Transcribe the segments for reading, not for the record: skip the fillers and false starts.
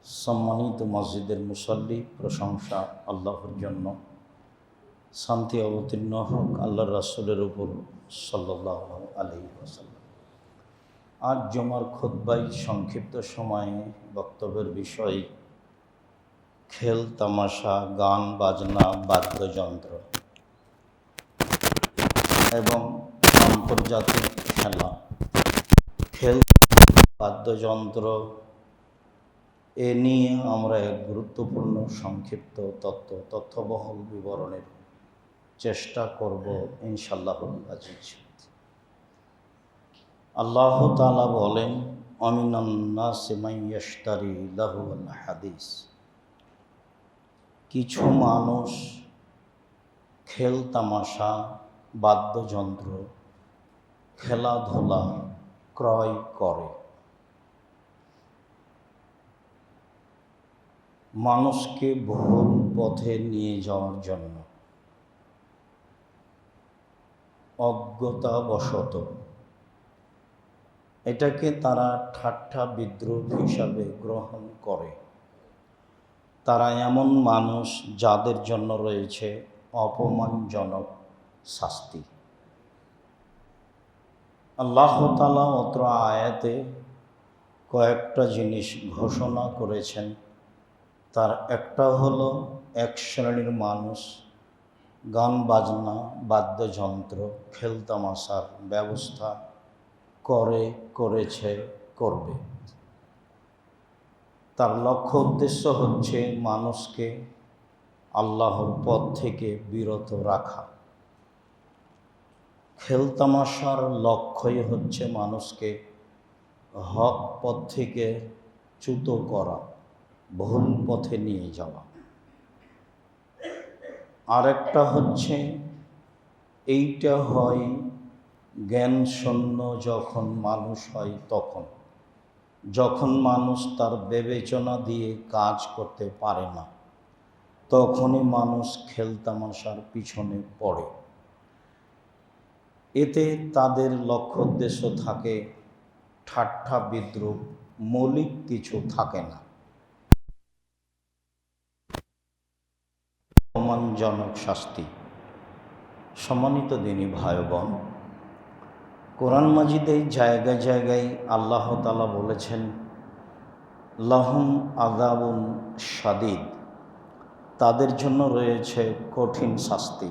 সম্মানিত মসজিদের মুসল্লি, প্রশংসা আল্লাহর জন্য। শান্তি অবতীর্ণ হোক আল্লাহর রাসূলের উপর সাল্লাল্লাহু আলাইহি ওয়াসাল্লাম। আজ জুমার খুতবায় সংক্ষিপ্ত সময়ে বক্তব্যের বিষয় খেল তামাশা, গান বাজনা, বাদ্যযন্ত্র এবং আন্তর্জাতিক খেলা। খেল, বাদ্যযন্ত্র এ নিয়ে আমরা এক গুরুত্বপূর্ণ সংক্ষিপ্ত তথ্যবহুল বিবরণের চেষ্টা করব ইনশাআল্লাহুল আজিজ। আল্লাহ তাআলা বলেন, আমিনান নাসি মান ইয়াশতারি লাহুল হাদিস। কিছু মানুষ খেল তামাশা, বাদ্যযন্ত্র, খেলাধুলা ক্রয় করে মানুষকে ভুল পথে নিয়ে যাওয়ার জন্য, অজ্ঞতাবশত। এটাকে তারা ঠাট্টা বিদ্রূপ হিসাবে গ্রহণ করে। তারা এমন মানুষ যাদের জন্য রয়েছে অপমানজনক শাস্তি। আল্লাহ তাআলা অত্র আয়াতে কয়েকটা জিনিস ঘোষণা করেছেন। তার একটা হলো, এক শ্রেণীর মানুষ গান বাজনা, বাদ্যযন্ত্র, খেলতামাশার ব্যবস্থা করবে। তার লক্ষ্য উদ্দেশ্য হচ্ছে মানুষকে আল্লাহর পথ থেকে বিরত রাখা। খেলতামাশার লক্ষ্যই হচ্ছে মানুষকে হক পথ থেকে চ্যুত করা, ভুল পথে নিয়ে যাওয়া। আরেকটা হচ্ছে, এইটা হয় জ্ঞান শূন্য যখন মানুষ হয় তখন, যখন মানুষ তার বিবেচনা দিয়ে কাজ করতে পারে না, তখনই মানুষ খেলতামাশার পিছনে পড়ে। এতে তাদের লক্ষ্য উদ্দেশ্য থাকে ঠাট্টা বিদ্রূপ, মৌলিক কিছু থাকে না। অপমানজনক শাস্তি। সম্মানিত দিনী ভাই বোন, কোরআন মাজিদে জায়গায় জায়গায় আল্লাহ তাআলা বলেছেন, লাহুম আযাবুন শাদীদ, তাদের জন্য রয়েছে কঠিন শাস্তি।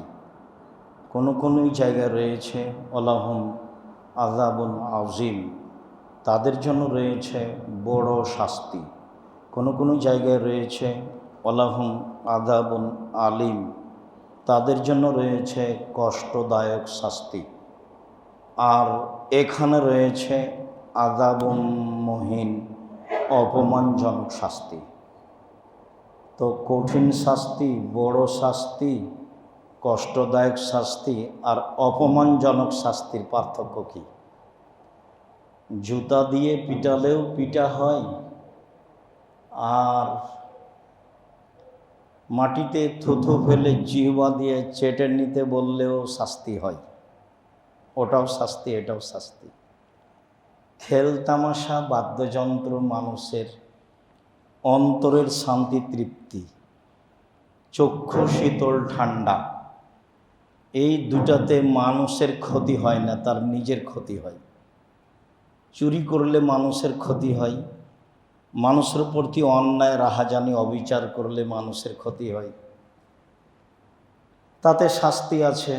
কোনো জায়গায় রয়েছে ওয়ালাহুম আযাবুন আযীম, তাদের জন্য রয়েছে বড় শাস্তি। কোনো জায়গায় রয়েছে ওয়ালাহুম আযাবুন আলীম, তাদের জন্য রয়েছে কষ্টদায়ক শাস্তি। আর এখানে রয়েছে আযাবুন মুহিন, অপমানজনক শাস্তি। তো কঠিন শাস্তি, বড় শাস্তি, কষ্টদায়ক শাস্তি আর অপমানজনক শাস্তির পার্থক্য কি? জুতা দিয়ে পিটালেও পিটা হয়, আর মাটিতে থুথু ফেলে জিহ্বা দিয়ে চেটে নিতে বললেও শাস্তি হয়। ওটাও শাস্তি, এটাও শাস্তি। খেল তামাশা, বাদ্যযন্ত্র মানুষের অন্তরের শান্তি তৃপ্তি, চক্ষু শীতল ঠান্ডা, এই দুটাতে মানুষের ক্ষতি হয় না, তার নিজের ক্ষতি হয়। চুরি করলে মানুষের ক্ষতি হয়, মানুষের প্রতি অন্যায় রাহাজানি অবিচার করলে মানুষের ক্ষতি হয়, তাতে শাস্তি আছে।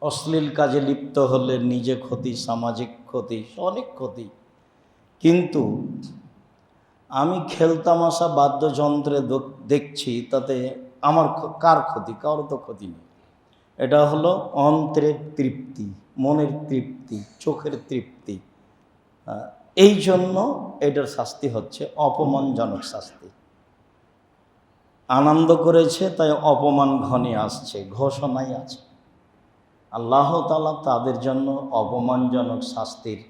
অশ্লীল কাজে লিপ্ত হলে নিজে ক্ষতি, সামাজিক ক্ষতি, অনেক ক্ষতি। কিন্তু আমি খেলতামাশা, বাদ্যযন্ত্রে দেখছি, তাতে আমার কার ক্ষতি? কারো তো ক্ষতি নেই। এটা হলো অন্তরের তৃপ্তি, মনের তৃপ্তি, চোখের তৃপ্তি। এই জন্য এটার শাস্তি হচ্ছে অপমানজনক শাস্তি। আনন্দ করেছে তাই অপমান ঘনিয়ে আসছে, ঘোষণাই আছে। আল্লাহ তাআলা তাদের জন্য অপমানজনক শাস্তির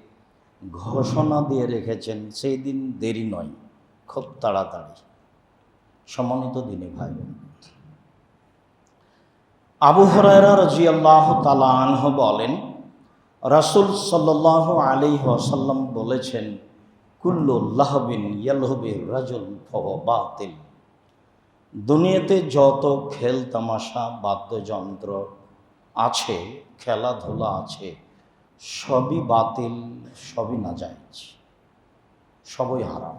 ঘোষণা দিয়ে রেখেছেন। সেই দিন দেরি নয়, খুব তাড়াতাড়ি। সম্মানিত দিনী ভাই বোন, আবু হুরায়রা রাদিয়াল্লাহু তাআলা আনহু বলেন, রাসূল সাল্লাল্লাহু আলাইহি ওয়াসাল্লাম বলেছেন, কুল্লু লাহবিন ইয়ালহবি রাজুল ফাহুয়া বাতিল। দুনিয়াতে যত খেল তামাশা বাদ্যযন্ত্র আছে, খেলাধুলা আছে, সবই বাতিল, সবই নাজায়েজ, সবই হারাম।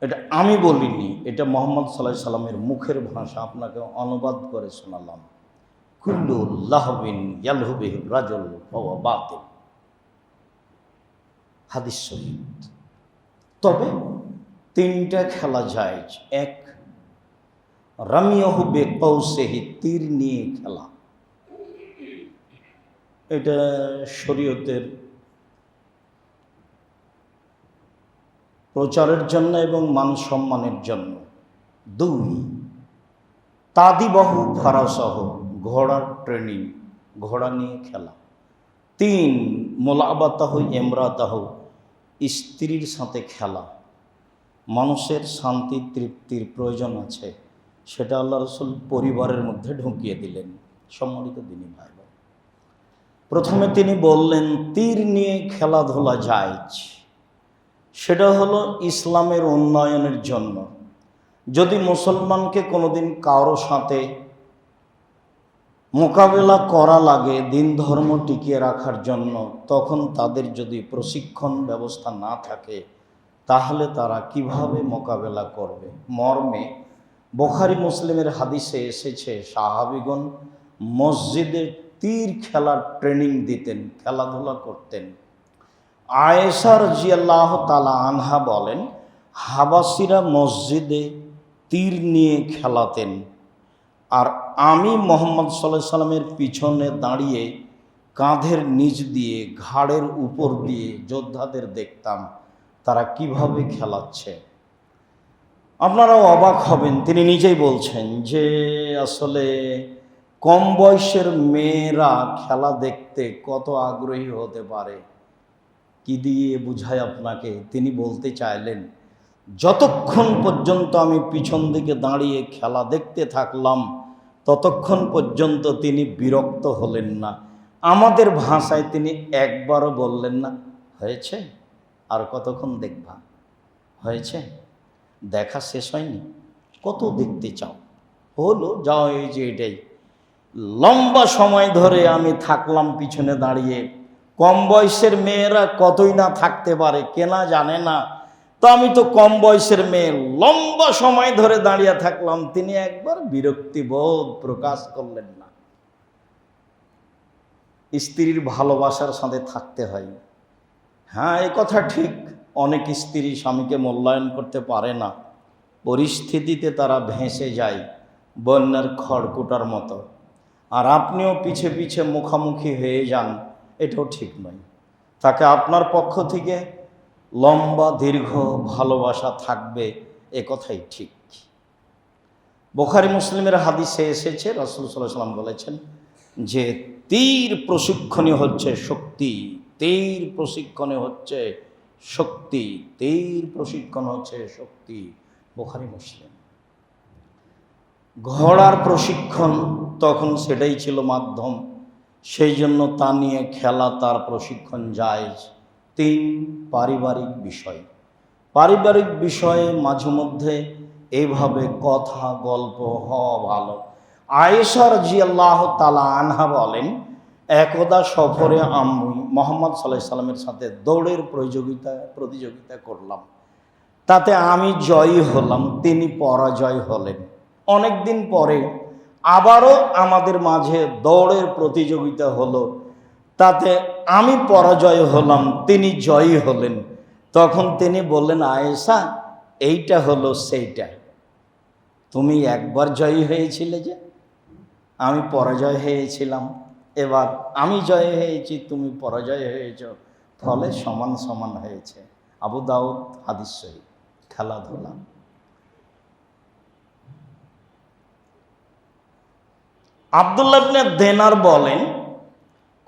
এটা আমি বলিনি, এটা মুহাম্মদ সাল্লাল্লাহু আলাইহি সাল্লামের মুখের ভাষা, আপনাকে অনুবাদ করে শোনালাম। কুল্লু লাহবিন ইয়ালহবি রাজুল ফাহুয়া বাতিল, হাদিস সহিহ। তবে তিনটা খেলা জায়েজ। এক, রামিয়াহু বিকাউসিহি, তীর নিয়ে খেলা। এটা শরীয়তের প্রচারের জন্য এবং মান সম্মানের জন্য। দুই, তাদিবাহু ফারাসাহ, ঘোড়ার ট্রেনিং, ঘোড়া নিয়ে খেলা। তিন, মোলাবাতাহ ইমরাতাহ, স্ত্রীর সাথে খেলা। মানুষের শান্তি তৃপ্তির প্রয়োজন আছে, সেটা আল্লাহ রসুল পরিবারের মধ্যে ঢুকিয়ে দিলেন। সম্মানিত দিনী ভাই বোন, প্রথমে তিনি বললেন তীর নিয়ে খেলাধুলা জায়েজ। সেটা হলো ইসলামের উন্নয়নের জন্য। যদি মুসলমানকে কোনোদিন কারো সাথে মোকাবেলা করা লাগে দিন ধর্ম টিকিয়ে রাখার জন্য, তখন তাদের যদি প্রশিক্ষণ ব্যবস্থা না থাকে, তাহলে তারা কিভাবে মোকাবেলা করবে? মর্মে বুখারী মুসলিমের হাদিসে এসেছে, সাহাবীগণ মসজিদে তীর খেলার ট্রেনিং দিতেন, খেলাধুলা করতেন। আয়েশা রাদিয়াল্লাহু তাআলা আনহা বলেন, হাবাসীরা মসজিদে তীর নিয়ে খেলাতেন, আর আমি মুহাম্মদ সাল্লাল্লাহু আলাইহি সাল্লামের পিছনে দাঁড়িয়ে কাঁধের নিচ দিয়ে ঘাড়ের উপর দিয়ে যোদ্ধাদের দেখতাম তারা কিভাবে খেলাচ্ছে। আপনারাও অবাক হবেন, তিনি নিজেই বলছেন যে আসলে কম বয়সের মেয়েরা খেলা দেখতে কত আগ্রহী হতে পারে। কি দিয়ে বুঝায় আপনাকে? তিনি বলতে চাইলেন, যতক্ষণ পর্যন্ত আমি পিছন দিকে দাঁড়িয়ে খেলা দেখতে থাকলাম, ততক্ষণ পর্যন্ত তিনি বিরক্ত হলেন না। আমাদের ভাষায় তিনি একবারও বললেন না হয়েছে, আর কতক্ষণ দেখবা, হয়েছে, দেখা শেষ হয়নি, কত দেখতে চাও, হলো যাও, এই যে এটাই। লম্বা সময় ধরে আমি থাকলাম পিছনে দাঁড়িয়ে। কম বয়সের মেয়েরা কতই না থাকতে পারে, কেনা জানে না। তো আমি তো কম বয়সের মেয়ে, লম্বা সময় ধরে দাঁড়িয়ে থাকলাম, তিনি একবার বিরক্তিবোধ প্রকাশ করলেন না। স্ত্রীর ভালোবাসার সাথে থাকতে হয়। হ্যাঁ, এই কথা ঠিক, অনেক স্ত্রী স্বামীকে মূল্যায়ন করতে পারে না, পরিস্থিতিতে তারা ভেসে যায় বন্যার খড়কুটার মতো, আর আপনিও পিছে পিছে মুখামুখি হয়ে যান, এটাও ঠিক নয়। তাকে আপনার পক্ষ থেকে লম্বা দীর্ঘ ভালোবাসা থাকবে, এ কথাই ঠিক। বুখারী মুসলিমের হাদিসে এসেছে, রাসূল সাল্লাল্লাহু আলাইহি ওয়াসাল্লাম বলেছেন যে তীর প্রশিক্ষণই হচ্ছে শক্তি, তীর প্রশিক্ষণে হচ্ছে শক্তি, তীর প্রশিক্ষণ হচ্ছে শক্তি। বুখারী মুসলিম। ঘোড়ার প্রশিক্ষণ তখন সেটাই ছিল মাধ্যম, সেই জন্য তা নিয়ে খেলা, তার প্রশিক্ষণ জায়েজ। তিন, পারিবারিক বিষয়। পারিবারিক বিষয়ে মাঝে মধ্যে এইভাবে কথা গল্প হওয়া ভালো। আয়েশা রাদিয়াল্লাহু তাআলা আনহা বলেন, একদা সফরে আমি মুহাম্মদ সাল্লাল্লাহু আলাইহি সাল্লামের সাথে দৌড়ের প্রতিযোগিতা করলাম। তাতে আমি জয়ী হলাম, তিনি পরাজয় হলেন। অনেক দিন পরে আবারও আমাদের মাঝে দৌড়ের প্রতিযোগিতা হলো, তাতে আমি পরাজয় হলাম, তিনি জয়ী হলেন। তখন তিনি বললেন, আয়েশা, এইটা হলো সেইটা, তুমি একবার জয়ী হয়েছিলে যে, আমি পরাজয় হয়েছিলাম, এবার আমি জয় হয়েছি, তুমি পরাজয় হয়েছ, ফলে সমান সমান হয়েছে। আবু দাউদ হাদিস সহিহ। খেলাধুলা। আব্দুল্লাহ ইবনে দিনার বলেন,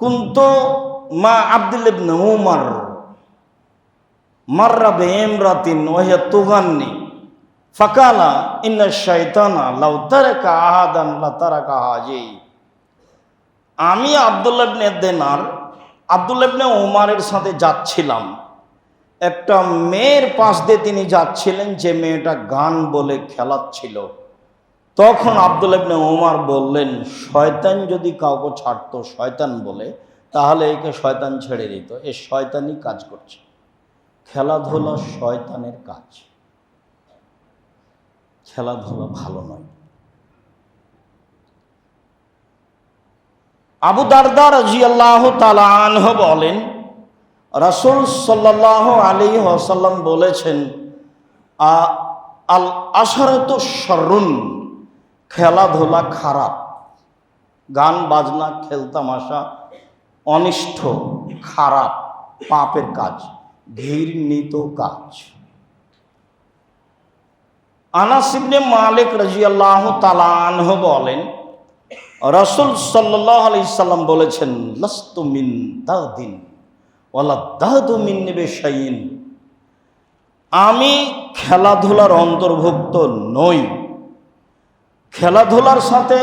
কুনতু মা আব্দুল্লাহ ইবনে উমর মাররা বিইমরাতিন ওয়া হিয়া তুগান্নি ফাকালা ইন্না শাইতানা লাউ তারাকা আহাদান লা তারাকা হাজি। আমি আব্দুল্লাহ ইবনে দিনার আব্দুল্লাহ ইবনে উমরের সাথে যাচ্ছিলাম, একটা মেয়ের পাশ দিয়ে তিনি যাচ্ছিলেন, যে মেয়েটা গান বলে খেলাচ্ছিল। তখন আব্দুল্লাহ ইবনে ওমর বললেন, শয়তান যদি কাউকে ছাড়তো শয়তান বলে, তাহলে একে শয়তান ছেড়ে দিত। এ শয়তানি কাজ করছে। খেলাধুলা শয়তানের কাজ, খেলাধুলা ভালো নয়। আবু দারদা রাদিয়াল্লাহু তাআলা আনহু বলেন, রাসূল সাল্লাল্লাহু আলাইহি ওয়াসাল্লাম বলেছেন, আল আশরাতু শাররুন, খেলাধুলা খারাপ, গান বাজনা খেলতামাশা অনিষ্ট, খারাপ, পাপের কাজ, ঘৃণিত কাজ। আনাস ইবনে মালিক রাদিয়াল্লাহু তাআলা আনহু বলেন, রাসূল সাল্লাল্লাহু আলাইহি সাল্লাম বলেছেন, লাস্তু মিন দাদিন ওয়ালা দাদু মিন নিবেশাইন, আমি খেলাধুলার অন্তর্ভুক্ত নই। খেলাধুলার সাথে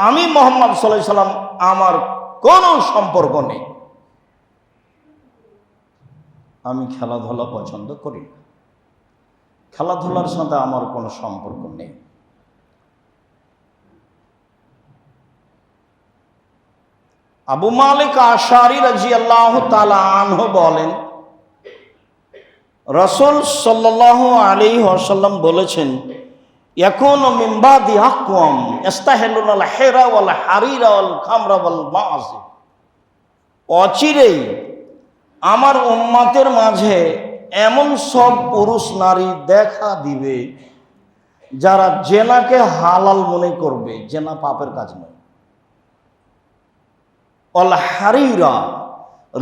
আমি মুহাম্মদ সাল্লাল্লাহু আলাইহি সাল্লাম আমার কোনো সম্পর্ক নেই। আমি খেলাধুলা পছন্দ করি না, খেলাধুলার সাথে আমার কোনো সম্পর্ক নেই। আবু মালিক আশআরী রাদিয়াল্লাহু তাআলা আনহু বলেন, রাসূল সাল্লাল্লাহু আলাইহি ওয়াসাল্লাম বলেছেন, ইয়াকুনু মিন বাদি আকওয়াম ইস্তাহিলুনাল হিরা ওয়াল হারিরা ওয়াল খামরা ওয়াল মাআসি, অচিরেই আমার উম্মতের মাঝে এমন সব পুরুষ নারী দেখা দিবে যারা জেনাকে হালাল মনে করবে, জেনা পাপের কাজ নয়। অল হারিরা,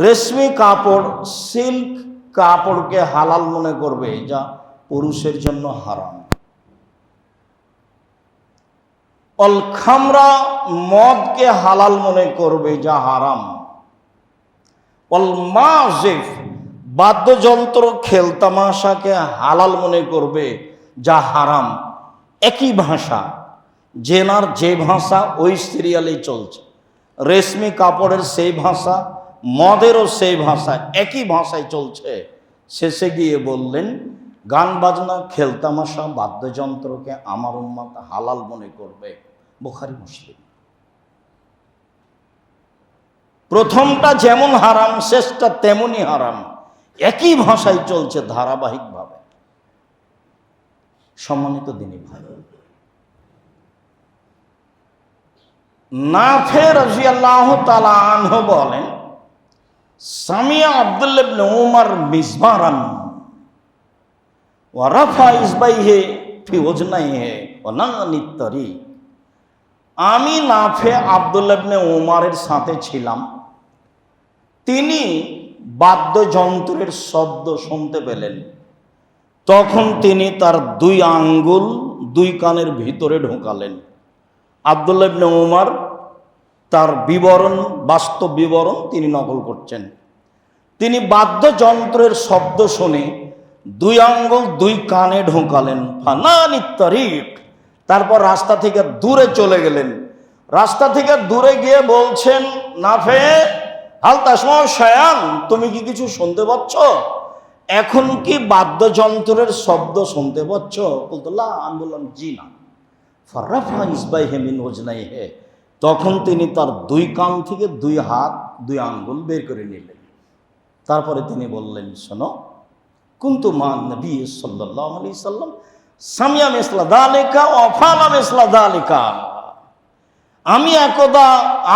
রেশমি কাপড়, সিল্ক কাপড়কে হালাল মনে করবে, যা পুরুষের জন্য হারাম। অল খামরা, মদকে হালাল মনে করবে, যা হারাম। অল মাজিফ, বাদ্যযন্ত্র খেলতামাশাকে হালাল মনে করবে, যা হারাম। একই ভাষা, জেনার যে ভাষা ওই সিরিয়ালেই চলছে, রেশমি কাপড়ের সেই ভাষা, মদেরও সেই ভাষা, একই ভাষায় চলছে। শেষে গিয়ে বললেন, গান বাজনা খেলতামাশা বাদ্যযন্ত্রকে আমার উম্মত হালাল মনে করবে। বুখারী মুসলিম। প্রথমটা যেমন হারাম, শেষটা তেমনি হারাম, একই ভাষায় চলছে ধারাবাহিকভাবে। সম্মানিত দিনী ভাই, নাফে রাদিয়াল্লাহু তাআলা আনহু বলেন, সামিয়া আব্দুল্লাহ ইবনে উমর মিজমারান ওয়া রাফা ইসবাইহি ফি ওজনাইহি ওয়া নানিত তারি, আমি নাফে আব্দুল্লাহ ইবনে উমরের সাথে ছিলাম। তিনি বাদ্যযন্ত্রের শব্দ শুনতে পেলেন। তখন তিনি তার দুই আঙ্গুল দুই কানের ভিতরে ঢোকালেন। আব্দুল্লাহ ইবনে উমর তার বিবরণ, বাস্তব বিবরণ তিনি নকল করছেন। তিনি বাদ্যযন্ত্রের শব্দ শুনে দুই আঙ্গুল দুই কানে ঢোকালেন। ফানানিত তারিক, তারপর রাস্তা থেকে দূরে চলে গেলেন। রাস্তা থেকে দূরে গিয়ে বলছেন, নাফে হাল তাসমাউ শায়ান, তুমি কি কিছু শুনতে পাচ্ছ? এখন কি বাদ্যযন্ত্রের শব্দ শুনতে পাচ্ছ? বলতো লা, আমি বললাম জি না। ফারাফা ইসবাইহি মিন ওজনাইহি, তখন তিনি তার দুই কান থেকে দুই হাত দুই আঙ্গুল বের করে নিলেন। তারপরে তিনি বললেন, শোনো, কুনতু মা নবী সাল্লাল্লাহু আলাইহি সাল্লাম সামিয়া মিসলা যালিকা ওয়া ফালা মিসলা যালিকা,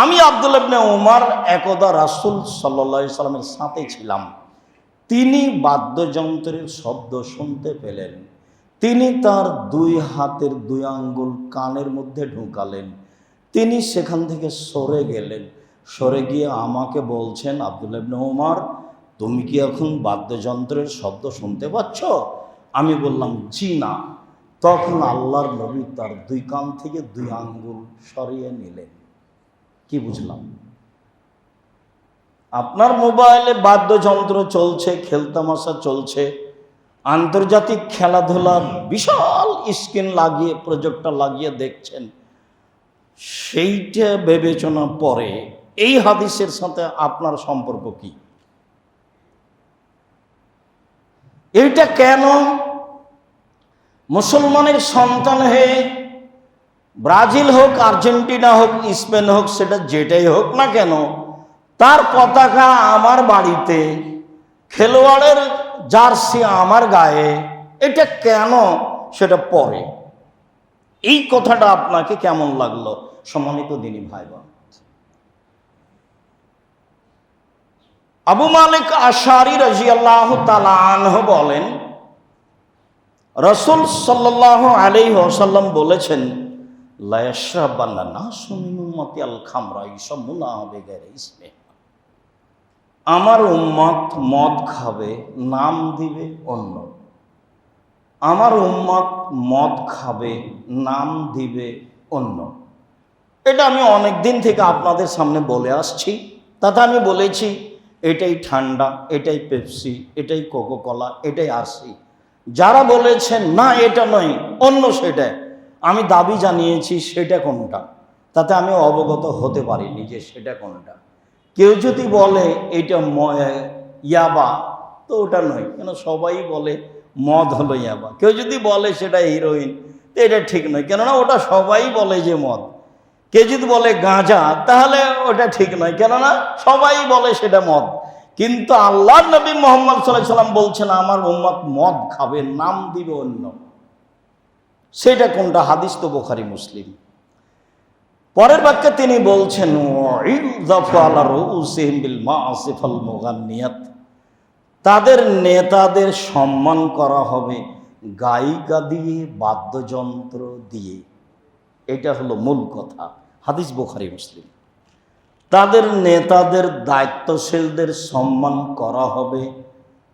আমি আব্দুল্লাহ ইবনে উমর একদা রাসূল সাল্লাল্লাহু আলাইহি সাল্লামের সাথে ছিলাম। তিনি বাদ্যযন্ত্রের শব্দ শুনতে পেলেন। তিনি তার দুই হাতের দুই আঙ্গুল কানের মধ্যে ঢুকালেন। তিনি সেখান থেকে সরে গেলেন। সরে গিয়ে আমাকে বলছেন, আব্দুল্লাহ ইবনে উমর, তুমি কি এখন বাদ্যযন্ত্রের শব্দ শুনতে পাচ্ছ? আমি বললাম জি না। তখন আল্লাহর নবী তার দুই কান থেকে দুই আঙ্গুল সরিয়ে নিলেন। কি বুঝলাম? আপনার মোবাইলে বাদ্যযন্ত্র চলছে, খেলতামাশা চলছে, আন্তর্জাতিক খেলাধুলা বিশাল স্ক্রিন লাগিয়ে, প্রজেক্টর লাগিয়ে দেখছেন। সেইটা বিবেচনা পরে এই হাদিসের সাথে আপনার সম্পর্ক কি? এইটা কেন? মুসলমানের সন্তান হয়ে ব্রাজিল হোক, আর্জেন্টিনা হোক, স্পেন হোক, সেটা যেটাই হোক না কেন, তার পতাকা আমার বাড়িতে, খেলোয়াড়ের জার্সি আমার গায়ে, এটা কেন সেটা পরে। এই কথাটা আপনাকে কেমন লাগলো সম্মানিত দিনী ভাই বোন? আবু মালিক আশআরী রাদিয়াল্লাহু তাআলা আনহু বলেন, রাসূল সাল্লাল্লাহু আলাইহি ওয়াসাল্লাম বলেছেন, লা ইয়াশরাবান্না নাসু মিন উম্মতি আল খামরা ইয়াশমুনা বিগাইরি ইসমি। আমার উম্মত মদ খাবে, নাম দিবে অন্য। আমার উম্মত মদ খাবে, নাম দিবে অন্য। এটা আমি অনেক দিন থেকে আপনাদের সামনে বলে আসছি। তাতে আমি বলেছি এটাই ঠান্ডা, এটাই পেপসি, এটাই কোকোকোলা, এটাই আরসি। যারা বলেছেন না এটা নয় অন্য সেটা, আমি দাবি জানিয়েছি সেটা কোনটা, তাতে আমি অবগত হতে পারিনি যে সেটা কোনটা। কেউ যদি বলে এটা ইয়াবা, তো ওটা নয়, কেন সবাই বলে মদ হলো ইয়াবা। কেউ যদি বলে সেটা হিরোইন, তো এটা ঠিক নয়, কেননা ওটা সবাই বলে যে মদ। কেউ যদি বলে গাঁজা, তাহলে ওটা ঠিক নয়, কেননা সবাই বলে সেটা মদ। কিন্তু আল্লাহর নবী মুহাম্মদ সাল্লাল্লাহু আলাইহি ওয়াসাল্লাম বলছেন আমার উম্মত মদ খাবে, নাম দিবে অন্য। সেটা কোনটা? হাদিস তো বুখারী মুসলিম। পরের বাক্যে তিনি বলছেন, তাদের নেতাদের সম্মান করা হবে গায়িকা দিয়ে, বাদ্যযন্ত্র দিয়ে। এটা হলো মূল কথা, হাদিস বুখারী মুসলিম। তাদের নেতাদের, দায়িত্বশীলদের সম্মান করা হবে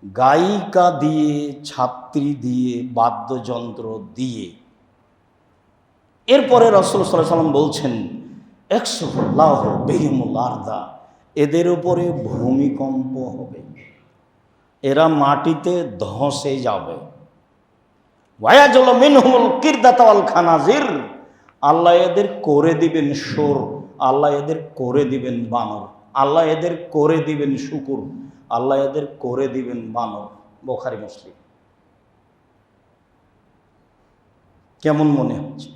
গায়িকা দিয়ে, ছাত্রী দিয়ে, বাদ্যযন্ত্র দিয়ে। এরপরে রাসূল সাল্লাল্লাহু আলাইহি ওয়াসাল্লাম বলছেন, ইয়াকসুফুল্লাহু বিহিমুল আরদা, এদের উপরে ভূমিকম্প হবে, এরা মাটিতে ধসে যাবে। ওয়ায়াজলু মিনহুমুল কিরদাতা ওয়াল খানাজির, আল্লাহ এদের করে দিবেন শোর, আল্লাহ এদের করে দিবেন বানর, আল্লাহ এদের করে দিবেন শূকর, আল্লাহ এদের করে দিবেন বানর। বুখারী মুসলিম। কেমন মনে হচ্ছে?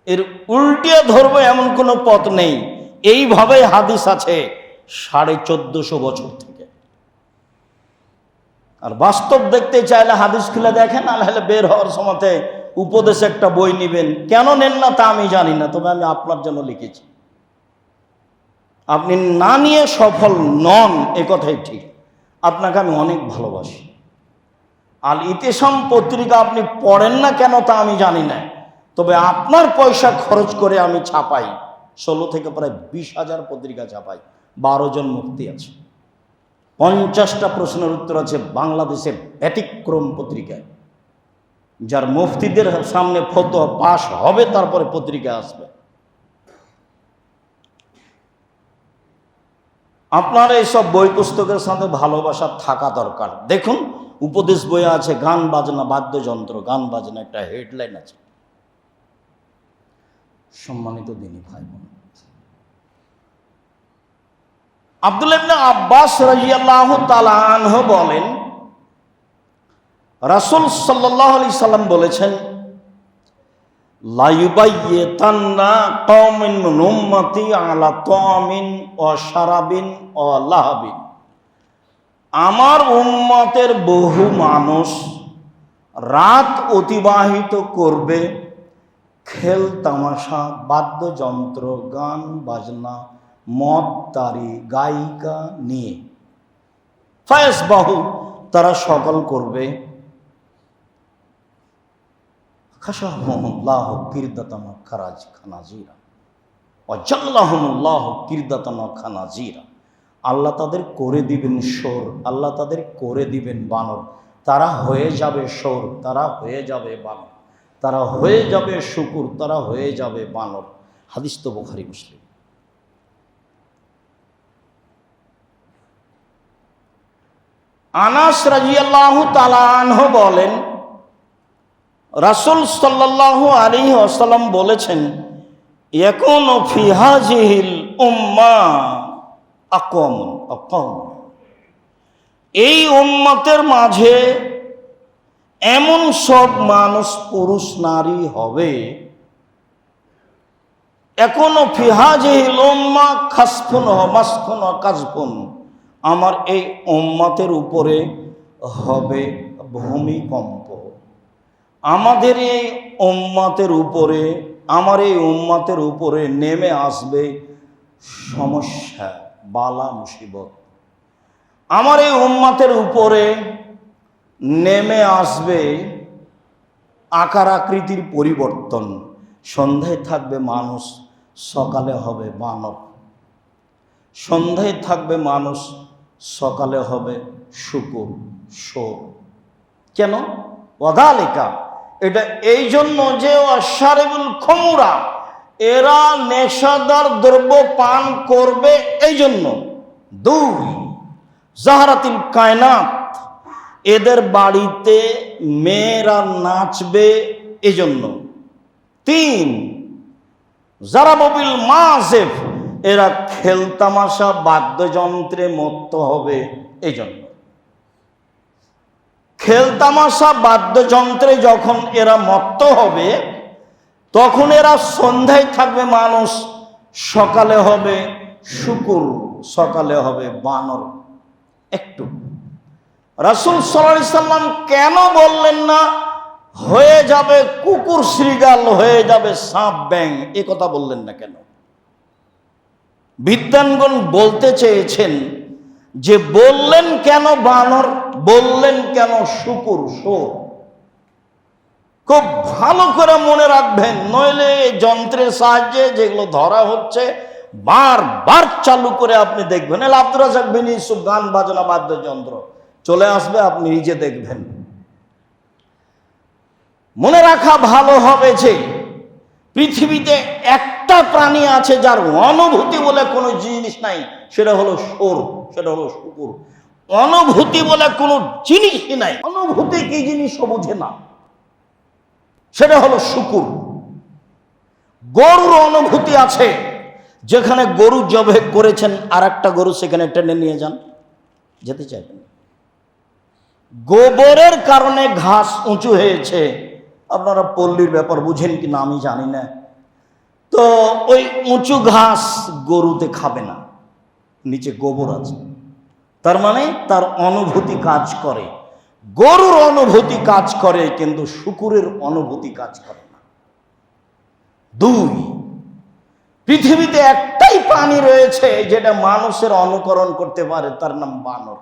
এর উল্টিয়ে ধরবো এমন কোনো পথ নেই। এইভাবে হাদিস আছে 1450 বছর থেকে। আর বাস্তব দেখতে চাইলে হাদিস খুলে দেখেন, আলহামদুলিল্লাহ বের হওয়ার সময়তে উপদেশে একটা বই নেবেন। কেন নেন না তা আমি জানি না, তবে আমি আপনার জন্য লিখেছি। আপনি না নিয়ে সফল নন, এ কথাই ঠিক। আপনাকে আমি অনেক ভালোবাসি। আল ইতিসাম পত্রিকা আপনি পড়েন না কেন তা আমি জানি না, তবে আপনার পয়সা খরচ করে আমি ছাপাই। 16 থেকে প্রায় 20,000 পত্রিকা ছাপাই। 12 জন মুফতি আছে, 50টা প্রশ্নের উত্তর আছে বাংলাদেশের ব্যতিক্রম পত্রিকায়। যার মুফতিদের সামনে ফতোয়া পাশ হবে, তারপরে পত্রিকা আসবে। আপনার এইসব বই পুস্তকের সাথে ভালোবাসা থাকা দরকার। দেখুন, উপদেশ বইয়ে আছে গান বাজনা, বাদ্যযন্ত্র, গান বাজনা, একটা হেডলাইন আছে। সম্মানিত দিনী ভাই বোন, আব্দুল্লাহ ইবনে আব্বাস রাদিয়াল্লাহু তাআলা আনহু বলেন, রাসূল সাল্লাল্লাহু আলাইহি সাল্লাম বলেছেন, লা ইউবাইয়াতান্না কওমিন মিন উম্মতি আলা তামিন ওয়া শারাবিন ওয়া লাহাবিন। আমার উম্মতের বহু মানুষ রাত অতিবাহিত করবে খেল তামাশা, বাদ্যযন্ত্র, গান বাজনা, মদ তারি, গায়িকা নিয়ে। ফায়াসবাহু, তারা সকাল করবে, খাশাহুমুল্লাহু কিরদাতান খানাজিরা ওয়া জাল্লাহুমুল্লাহু কিরদাতান খানাজিরা। আল্লাহ তাদের করে দিবেন শোর, আল্লাহ তাদের করে দিবেন বানর। তারা হয়ে যাবে শোর, তারা হয়ে যাবে বানর, তারা হয়ে যাবে শূকর, তারা হয়ে যাবে বানর। হাদিস তো বুখারী মুসলিম। আনাস রাদিয়াল্লাহু তাআলা আনহু বলেন, রাসূল সাল্লাল্লাহু আলাইহি ওয়াসাল্লাম বলেছেন, ইয়াকুনু ফি হাযিহিল উম্মাহ আকওয়াম, এই উম্মতের মাঝে এমন সব মানুষ পুরুষ নারী হবে, এখনো ফিহাজিহিল উম্মাহ খাসফুন মাসখুন কাজফুন, আমার এই উম্মতের উপরে হবে ভূমিকম্প। আমাদের এই উম্মতের উপরে, আমার এই উম্মতের উপরে নেমে আসবে সমস্যা, বালা মুসিবত। আমার এই উম্মতের উপরে নেমে আসবে আকার আকৃতির পরিবর্তন। সন্ধ্যায় থাকবে মানুষ, সকালে হবে বানর। সন্ধ্যায় থাকবে মানুষ, সকালে হবে শুকুর, শোর। কেন? ওয়াদালিকা, এটা এই জন্য যে শারিবুল খুমরা, এরা নেশাদার দ্রব্য পান করবে এই জন্য। 2, জাহারাতিল কায়নাত, এদের বাড়িতে মেয়েরা নাচবে এই জন্য। 3, জারাববিল মাজেফ, এরা খেলতামাশা বাদ্যযন্ত্রে মত্ত হবে এই জন্য। খেলতামাশা বাদ্যযন্ত্রে যখন এরা মত্ত হবে, তখন এরা সন্ধ্যায় থাকবে মানুষ, সকালে হবে শুকুর, সকালে হবে বানর। একটু রাসূল সাল্লাল্লাহু আলাইহি সাল্লাম কেন বললেন না হয়ে যাবে কুকুর শ্রীগাল, হয়ে যাবে সাপ ব্যাং? এ কথা বললেন না কেন? বিদ্বানগণ বলতে চেয়েছেন যে বললেন কেন বানর, বললেন কেন শুকুর, শোর? খুব ভালো করে মনে রাখবেন, নইলে যন্ত্রের সাহায্যে যেগুলো ধরা হচ্ছে বারবার চালু করে আপনি দেখবেন। আব্দুর রাজ্জাক বিন ইউসুফ গান বাজনা বাদ্যযন্ত্র চলে আসবে, আপনি নিজে দেখবেন। মনে রাখা ভালো হবে যে পৃথিবীতে একটা প্রাণী আছে যার অনুভূতি বলে কোনো জিনিস নাই, সেটা হলো শোর, সেটা হলো শুকুর। অনুভূতি বলে কোনো জিনিসই নাই, অনুভূতি কি জিনিস বোঝে না, সেটা হলো শুকুর। গরুর অনুভূতি আছে, যেখানে গরু জবে করেছেন আর একটা গরু সেখানে টেনে নিয়ে যান, যেতে চাইবেন। গোবরের কারণে ঘাস উঁচু হয়েছে, আপনারা পল্লীর ব্যাপার বুঝেন কি না আমি জানি না, তো ওই উঁচু ঘাস গরুতে খাবে না, নিচে গোবর আছে, তার মানে তার অনুভূতি কাজ করে। গরুর অনুভূতি কাজ করে, কিন্তু শুকুরের অনুভূতি কাজ করে না। 2, পৃথিবীতে একটাই প্রাণী রয়েছে যেটা মানুষের অনুকরণ করতে পারে, তার নাম বানর।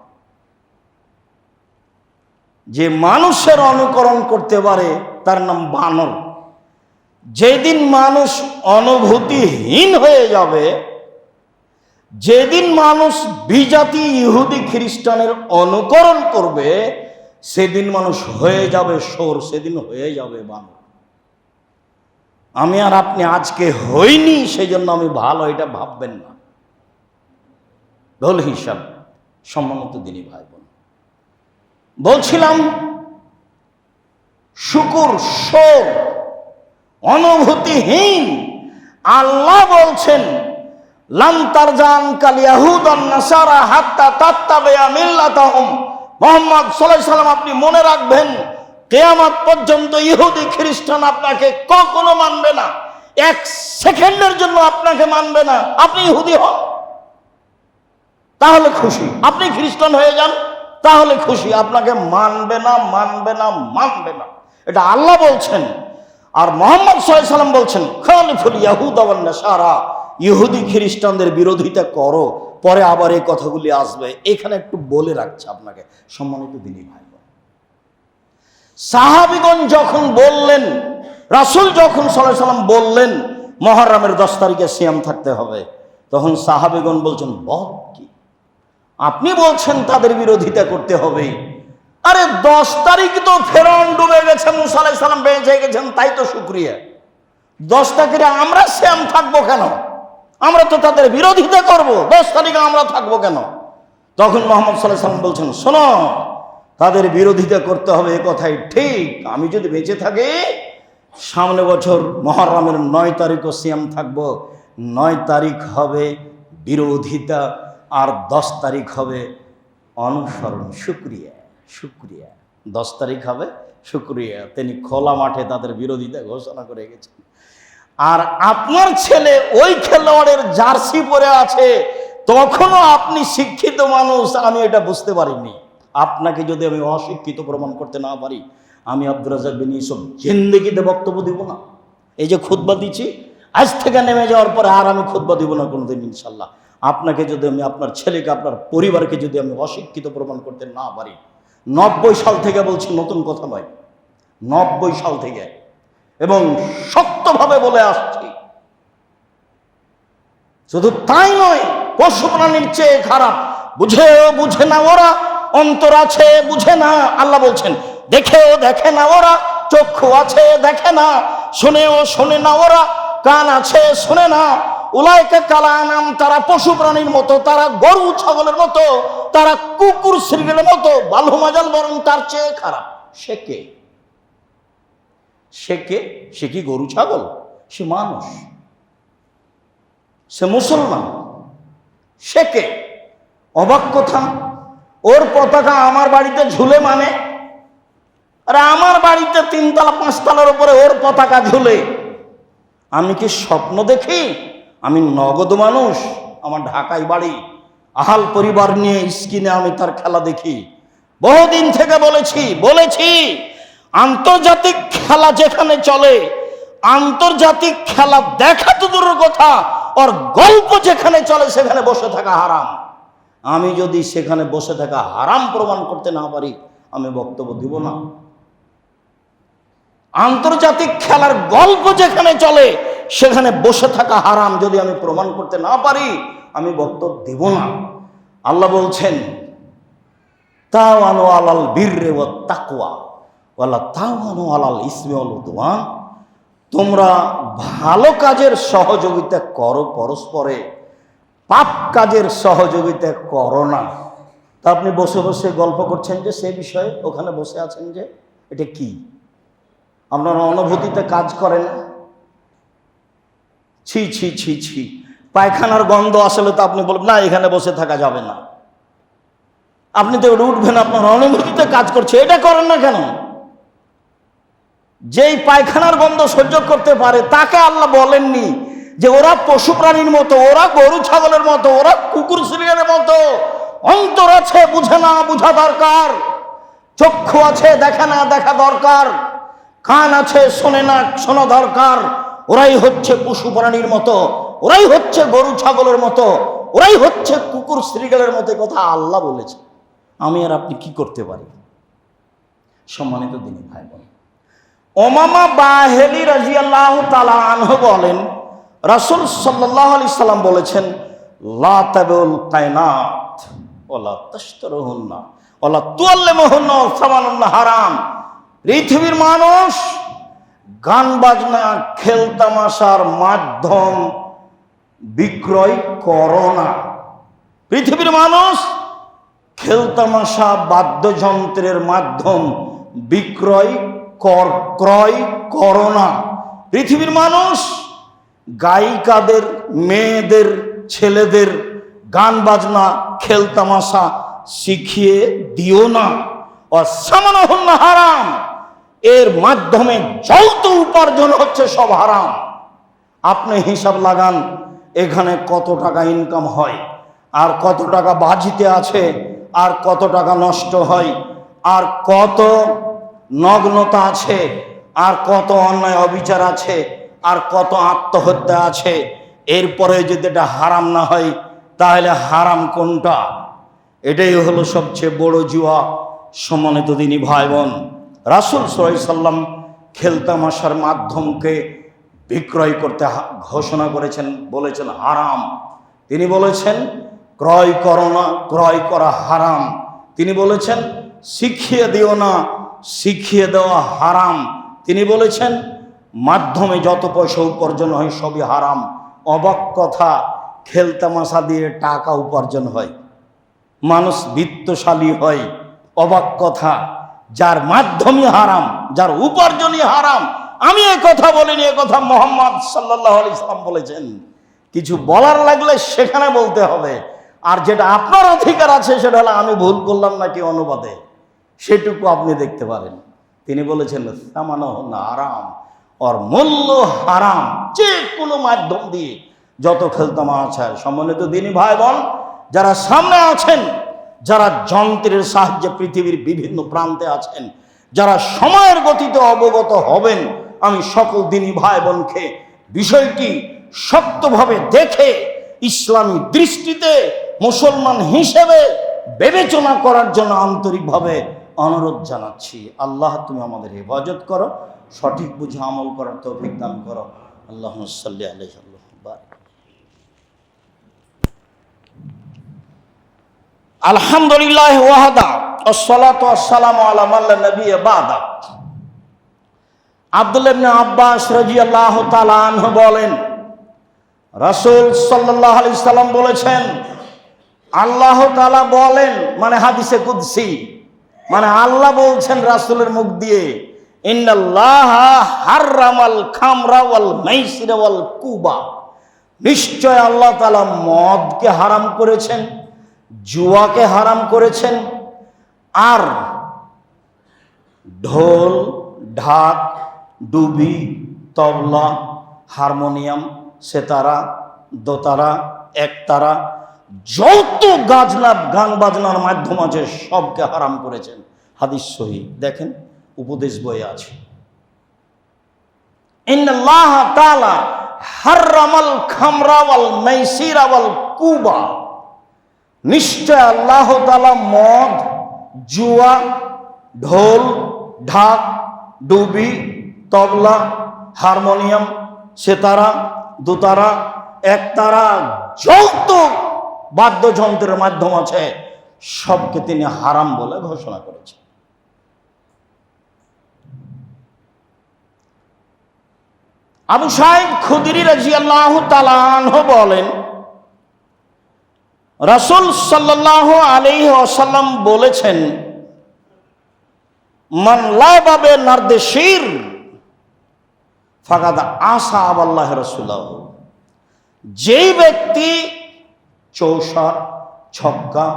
যে মানুষের অনুকরণ করতে পারে তার নাম বানর। যেদিন মানুষ অনুভূতিহীন হয়ে যাবে, যেদিন মানুষ বিজাতি ইহুদি খ্রিস্টানের অনুকরণ করবে, সেদিন মানুষ হয়ে যাবে শোর, সেদিন হয়ে যাবে বানর। আমি আর আপনি আজকে হইনি, সেই জন্য আমি ভালো, এটা ভাববেন না। ভুল হিসাব। সম্মানিত দিনী ভাই বোন, বলছিলাম শুকুর, শোর, অনুভূতিহীন। আল্লাহ বলছেন লান তারজান কাল ইয়াহুদ ওয়ান নাসারা হাত্তা তাত্তাবিয়া মিল্লাতাহুম। মুহাম্মদ সাল্লাল্লাহু আলাইহি সাল্লাম, আপনি মনে রাখবেন, কিয়ামত পর্যন্ত ইহুদি খ্রিস্টান আপনাকে কখনো মানবে না, 1 সেকেন্ডের জন্য আপনাকে মানবে না। আপনি ইহুদি হন তাহলে খুশি, আপনি খ্রিস্টান হয়ে যান তাহলে খুশি, আপনাকে মানবে না, মানবে না, মানবে না। এটা আল্লাহ বলছেন। আর মুহাম্মদ সাল্লাল্লাহু আলাইহি সাল্লাম বলছেন খালিফুল ইয়াহুদা ওয়ান নাসারা, ইহুদি খ্রিস্টানদের বিরোধিতা করো। পরে আবার এই কথাগুলি আসবে, এখানে একটু বলে রাখছে আপনাকে। সম্মানিত দিনী ভাই, সাহাবীগণ যখন বললেন, রাসূল যখন সাল্লাল্লাহু আলাইহি সাল্লাম বললেন মুহররমের 10 তারিখে সিয়াম থাকতে হবে, তখন সাহাবীগণ বলছেন বল কি, আপনি বলছেন তাদের বিরোধিতা করতে হবে? আরে 10 তারিখ তো ফেরাউন ডুবে গেছে, মুসা আলাইহিস সালাম বেঁচে গেছেন, তাই তো শুকরিয়া। 10 তারিখে আমরা সিয়াম থাকবো কেন? আমরা তো তাদের বিরোধিতা করব, 10 তারিখে আমরা থাকবো কেন? তখন মুহাম্মদ সাল্লাল্লাহু আলাইহি সাল্লাম বলছেন, শোনো, তাদের বিরোধিতা করতে হবে, এ কথাই ঠিক। আমি যদি বেঁচে থাকি, সামনে বছর মুহররমের 9 তারিখও সিয়াম থাকবো। 9 তারিখ হবে বিরোধিতা, আর 10 তারিখ হবে অনুসরণ, শুকরিয়া। শুকরিয়া 10 তারিখ হবে শুকরিয়া। তিনি খোলা মাঠে তাদের বিরোধিতা ঘোষণা করে গেছেন। আর আপনার ছেলে ওই খেলোয়াড়ের জার্সি পরে আছে, তখনও আপনি শিক্ষিত মানুষ, আমি এটা বুঝতে পারিনি। আপনাকে যদি আমি অশিক্ষিত প্রমাণ করতে না পারি, আমি আব্দুর রাজ্জাক বিন ইউসুফ জিন্দেগিতে বক্তব্য দিব না। এই যে খুতবা দিচ্ছি, আজ থেকে নেমে যাওয়ার পরে আর আমি খুতবা দিব না কোনোদিন ইনশাল্লাহ। আপনাকে যদি আমি, আপনার ছেলেকে, আপনার পরিবারকে যদি আমি অশিক্ষিত প্রমাণ করতে না পারি, 90 সাল থেকে বলছি, নতুন কথা নয়, 90 সাল থেকে, এবং শক্তভাবে বলে আসছি। শুধু তাই নয়, পশু প্রাণীর চেয়ে খারাপ। বুঝে না ওরা, অন্তর আছে বুঝে না। আল্লাহ বলছেন, দেখেও দেখে না ওরা, চক্ষু আছে দেখে না, শুনেও শোনে না ওরা, কান আছে শুনে না। উলাইকা কালানাম, তারা পশু প্রাণীর মতো, তারা গরু ছাগলের মতো, তারা কুকুর শৃঙ্গের মতো, বালু মাজাল বরং তার চেয়ে খারাপ। সে কে? সে কে? সে কি গরু ছাগল? সে মানুষ, সে মুসলমান। সে কে? অবাক কথা, ওর পতাকা আমার বাড়িতে ঝুলে মানে, আর আমার বাড়িতে 3 তলা 5 তলার উপরে ওর পতাকা ঝুলে। আমি কি স্বপ্ন দেখি? আমি নগদ মানুষ, আমার ঢাকায় বাড়ি, আহাল পরিবার নিয়ে স্ক্রিনে আমি তার খেলা দেখি। বহুদিন থেকে বলেছি আন্তর্জাতিক খেলা যেখানে চলে, আন্তর্জাতিক খেলা দেখা তো দূরের কথা, ওর গল্প যেখানে চলে সেখানে বসে থাকা হারাম। আমি যদি সেখানে বসে থাকা হারাম প্রমাণ করতে না পারি, আমি বক্তব্য দিব না। আন্তর্জাতিক খেলার গল্প যেখানে চলে সেখানে বসে থাকা হারাম যদি আমি প্রমাণ করতে না পারি, আমি বক্তব্য দিব না। আল্লাহ বলছেন, তাওয়ানু আলাল বিররি ওয়াত তাকওয়া ওয়ালা তাওয়ানু আলাল ইসমি ওয়াল উদওয়ান। তোমরা ভালো কাজের সহযোগিতা করো পরস্পরে, পাপ কাজের সহযোগিতা করো না। তা আপনি বসে বসে গল্প করছেন যে সে বিষয়ে, ওখানে বসে আছেন যে, এটা কি? আপনার অনুভূতিতে কাজ করে না? ছি ছি ছি ছি, পায়খানার গন্ধ আসলে তো আপনি বলবেন না এখানে বসে থাকা যাবে না, আপনি তো উঠবেন, আপনার অনুভূতিতে কাজ করছে, এটা করেন না কেন? যেই পায়খানার গন্ধ সহ্য করতে পারে তাকে আল্লাহ বলেননি যে ওরা পশু প্রাণীর মতো, ওরা গরু ছাগলের মতো, ওরা কুকুর শৃঙ্গের মতো। অন্তর আছে বুঝে না, বুঝা দরকার। চক্ষু আছে দেখে না, দেখা দরকার। কান আছে শোনে না, শোনা দরকার। ওরাই হচ্ছে পশু প্রাণীর মতো, ওরাই হচ্ছে গরু ছাগলের মতো, ওরাই হচ্ছে কুকুর শৃঙ্গের মতো। কথা আল্লাহ বলেছে, আমি আর আপনি কি করতে পারি? সম্মানিত দিনী ভাই বোন, ওমামা বাহেলি রাদিয়াল্লাহু তাআলা আনহু বলেন, রাসূল সাল্লাল্লাহু আলাইহি সাল্লাম বলেছেন, লা তাবুল কায়নাত ওয়ালা তাশতারুহুন্না ওয়ালা তুআল্লিমুহুন্না সামানুন হারাম। পৃথিবীর মানুষ গান বাজনা খেল তামাশার মাধ্যম বিক্রয় করো না। পৃথিবীর মানুষ খেল তামাশা বাদ্যযন্ত্রের মাধ্যম বিক্রয় ক্রয় করো না। পৃথিবীর মানুষ গায়িকাদের, মেয়েদের, ছেলেদের গান বাজনা খেল তামাশা শিখিয়ে দিও না। অসামানুহুন্না হারাম, এর মাধ্যমে যত উপার্জন হচ্ছে সব হারাম। আপনি হিসাব লাগান এখানে কত টাকা ইনকাম হয়, আর কত টাকা বাজিতে আছে, আর কত টাকা নষ্ট হয়, আর কত নগ্নতা আছে, আর কত অন্যায় অবিচার আছে, আর কত আত্মহত্যা আছে। এরপরে যদি এটা হারাম না হয় তাহলে হারাম কোনটা? এটাই হলো সবচেয়ে বড় জুয়া। সম্মানিত দিনী ভাই বোন, রাসূল সাল্লাল্লাহু আলাইহি সাল্লাম খেলতামাশার মাধ্যমকে বিক্রয় করতে ঘোষণা করেছেন, বলেছেন হারাম। তিনি বলেছেন ক্রয় করো না, ক্রয় করা হারাম। তিনি বলেছেন শিখিয়ে দিও না, শিখিয়ে দেওয়া হারাম। তিনি বলেছেন মাধ্যমে যত পয়সা উপার্জন হয় সবই হারাম। অবাক কথা, খেলতামাশা দিয়ে টাকা উপার্জন হয়, মানুষ বিত্তশালী হয়। অবাক কথা, যার মাধ্যমই হারাম, যার উপার্জনই হারাম। আমি এ কথা বলিনি, এ কথা মুহাম্মদ সাল্লাল্লাহু আলাইহি সাল্লাম বলেছেন। কিছু বলার লাগলে সেখানে বলতে হবে। আর যেটা আপনার অধিকার আছে সেটা হলো আমি ভুল করলাম নাকি অনুবাদে, সেটুকু আপনি দেখতে পারেন। তিনি বলেছেন সামানো না আরাম, ওর মূল্য হারাম। যে কোনো মাধ্যম দিয়ে যত খেলতামাশা। সম্মানিত দিনী ভাই বোন যারা সামনে আছেন, যারা যন্ত্রের সাহায্যে পৃথিবীর বিভিন্ন প্রান্তে আছেন, যারা সময়ের গতিতে অবগত হবেন, আমি সকল দিনী ভাই বোনকে বিষয়টি শক্তভাবে দেখে ইসলামী দৃষ্টিতে মুসলমান হিসেবে বিবেচনা করার জন্য আন্তরিকভাবে অনুরোধ জানাচ্ছি। আল্লাহ তুমি আমাদের হেফাজত করো, সঠিক বুঝে আমল করার তৌফিক দান করো। আল্লাহুম্মা সাল্লি আলাইহি ওয়া বারিক। আলহামদুলিল্লাহ ওয়াহদা ওয়াসসালাতু ওয়াসসালামু আলা মান লা নাবিয়্যা বা'দা। আব্দুল্লাহ ইবনে আব্বাস রাদিয়াল্লাহু তাআলা আনহু বলেন, রাসূল সাল্লাল্লাহু আলাইহি সাল্লাম বলেছেন, আল্লাহ তাআলা বলেন, মানে হাদিসে কুদসি, মানে আল্লাহ বলছেন রাসূলের মুখ দিয়ে, ইন্নাল্লাহা হাররামাল খামরা ওয়াল মাইসিরা ওয়াল কুবা। নিশ্চয় আল্লাহ তাআলা মদকে হারাম করেছেন, জুয়াকে হারাম করেছেন, আর ঢোল, ঢাক, ডুবি, তবলা, হারমোনিয়াম, সেতারা, দোতারা, একতারা, যত গান বাজনার মাধ্যম আছে সবকে হারাম করেছেন। হাদিস সহিহ, দেখেন উপদেশ বইয়ে আছে। ইন্নাল্লাহ তাআলা হাররামাল খামরা ওয়াল মাইসিরা ওয়াল কুবা। নিশ্চয় আল্লাহ তাআলা মদ, জুয়া, ঢোল, ঢাক, ডুবি, তবলা, হারমোনিয়াম, সেতারা, দোতারা, একতারা, যত বাদ্যযন্ত্রের মাধ্যম আছে সবকে তিনি হারাম বলে ঘোষণা করেছেন। আবু সাঈদ খুদরি রাদিয়াল্লাহু তাআলা আনহু বলেন, রাসূল সাল্লাল্লাহু আলাইহি ওয়াসাল্লাম বলেছেন, মান লাবা বিনারদিশির ফাকাদ আসা আল্লাহ রাসূলাহু। যেই ব্যক্তি চৌসার, ছক্কা,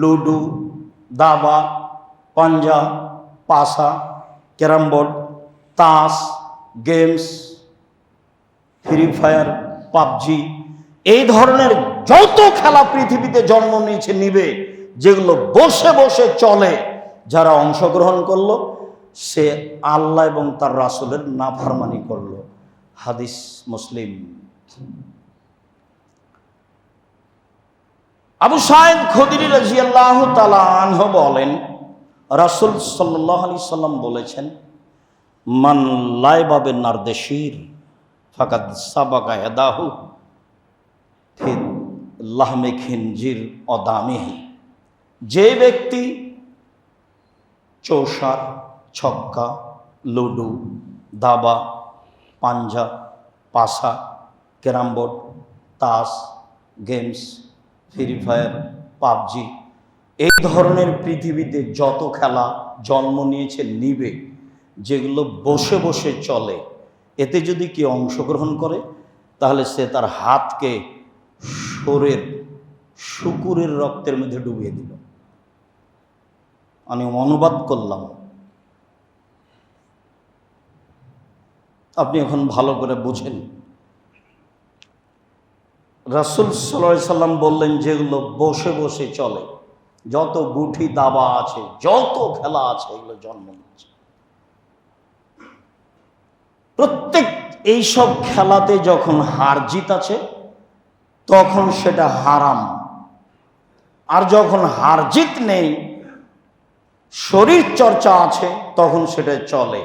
লুডু, দাবা, পাঞ্জা, পাসা, ক্যারাম বোর্ড, তাস, গেমস, ফ্রি ফায়ার, পাবজি, এই ধরনের যত খেলা পৃথিবীতে জন্ম নিবে, যেগুলো বসে বসে চলে, যারা অংশগ্রহণ করলো সে আল্লাহ এবং তার রাসূলের নাফরমানি করলো। হাদিস মুসলিম। আবু সাঈদ খুদরি রাদিয়াল্লাহু তাআলা আনহু বলেন, রাসূল সাল্লাল্লাহু আলাইহি সাল্লাম বলেছেন, মান লাইবা বিনারদিশির ফাকাদ সাবাকা ইয়াদাহু ফি লাহমি খিনজির অদামিহি। যে ব্যক্তি চৌসার, ছক্কা, লুডু, দাবা, পাঞ্জা, পাসা, ক্যারাম বোর্ড, তাস, গেমস, ফ্রি ফায়ার, পাবজি, এই ধরনের পৃথিবীতে যত খেলা জন্ম নিবে, যেগুলো বসে বসে চলে, এতে যদি কেউ অংশগ্রহণ করে তাহলে সে তার হাতকে শুকুরের রক্তের মধ্যে ডুবিয়ে দিল। আমি অনুবাদ করলাম, আপনি এখন ভালো করে বুঝেন। রাসূল সাল্লাল্লাহু আলাইহি সাল্লাম বললেন, যেগুলো বসে বসে চলে, যত গুঠি দাবা আছে, যত খেলা আছে, এগুলো জন্ম নিচ্ছে। প্রত্যেক এইসব খেলাতে যখন হার জিত আছে তখন সেটা হারাম, আর যখন হার জিত নেই, শরীর চর্চা আছে, তখন সেটা চলে।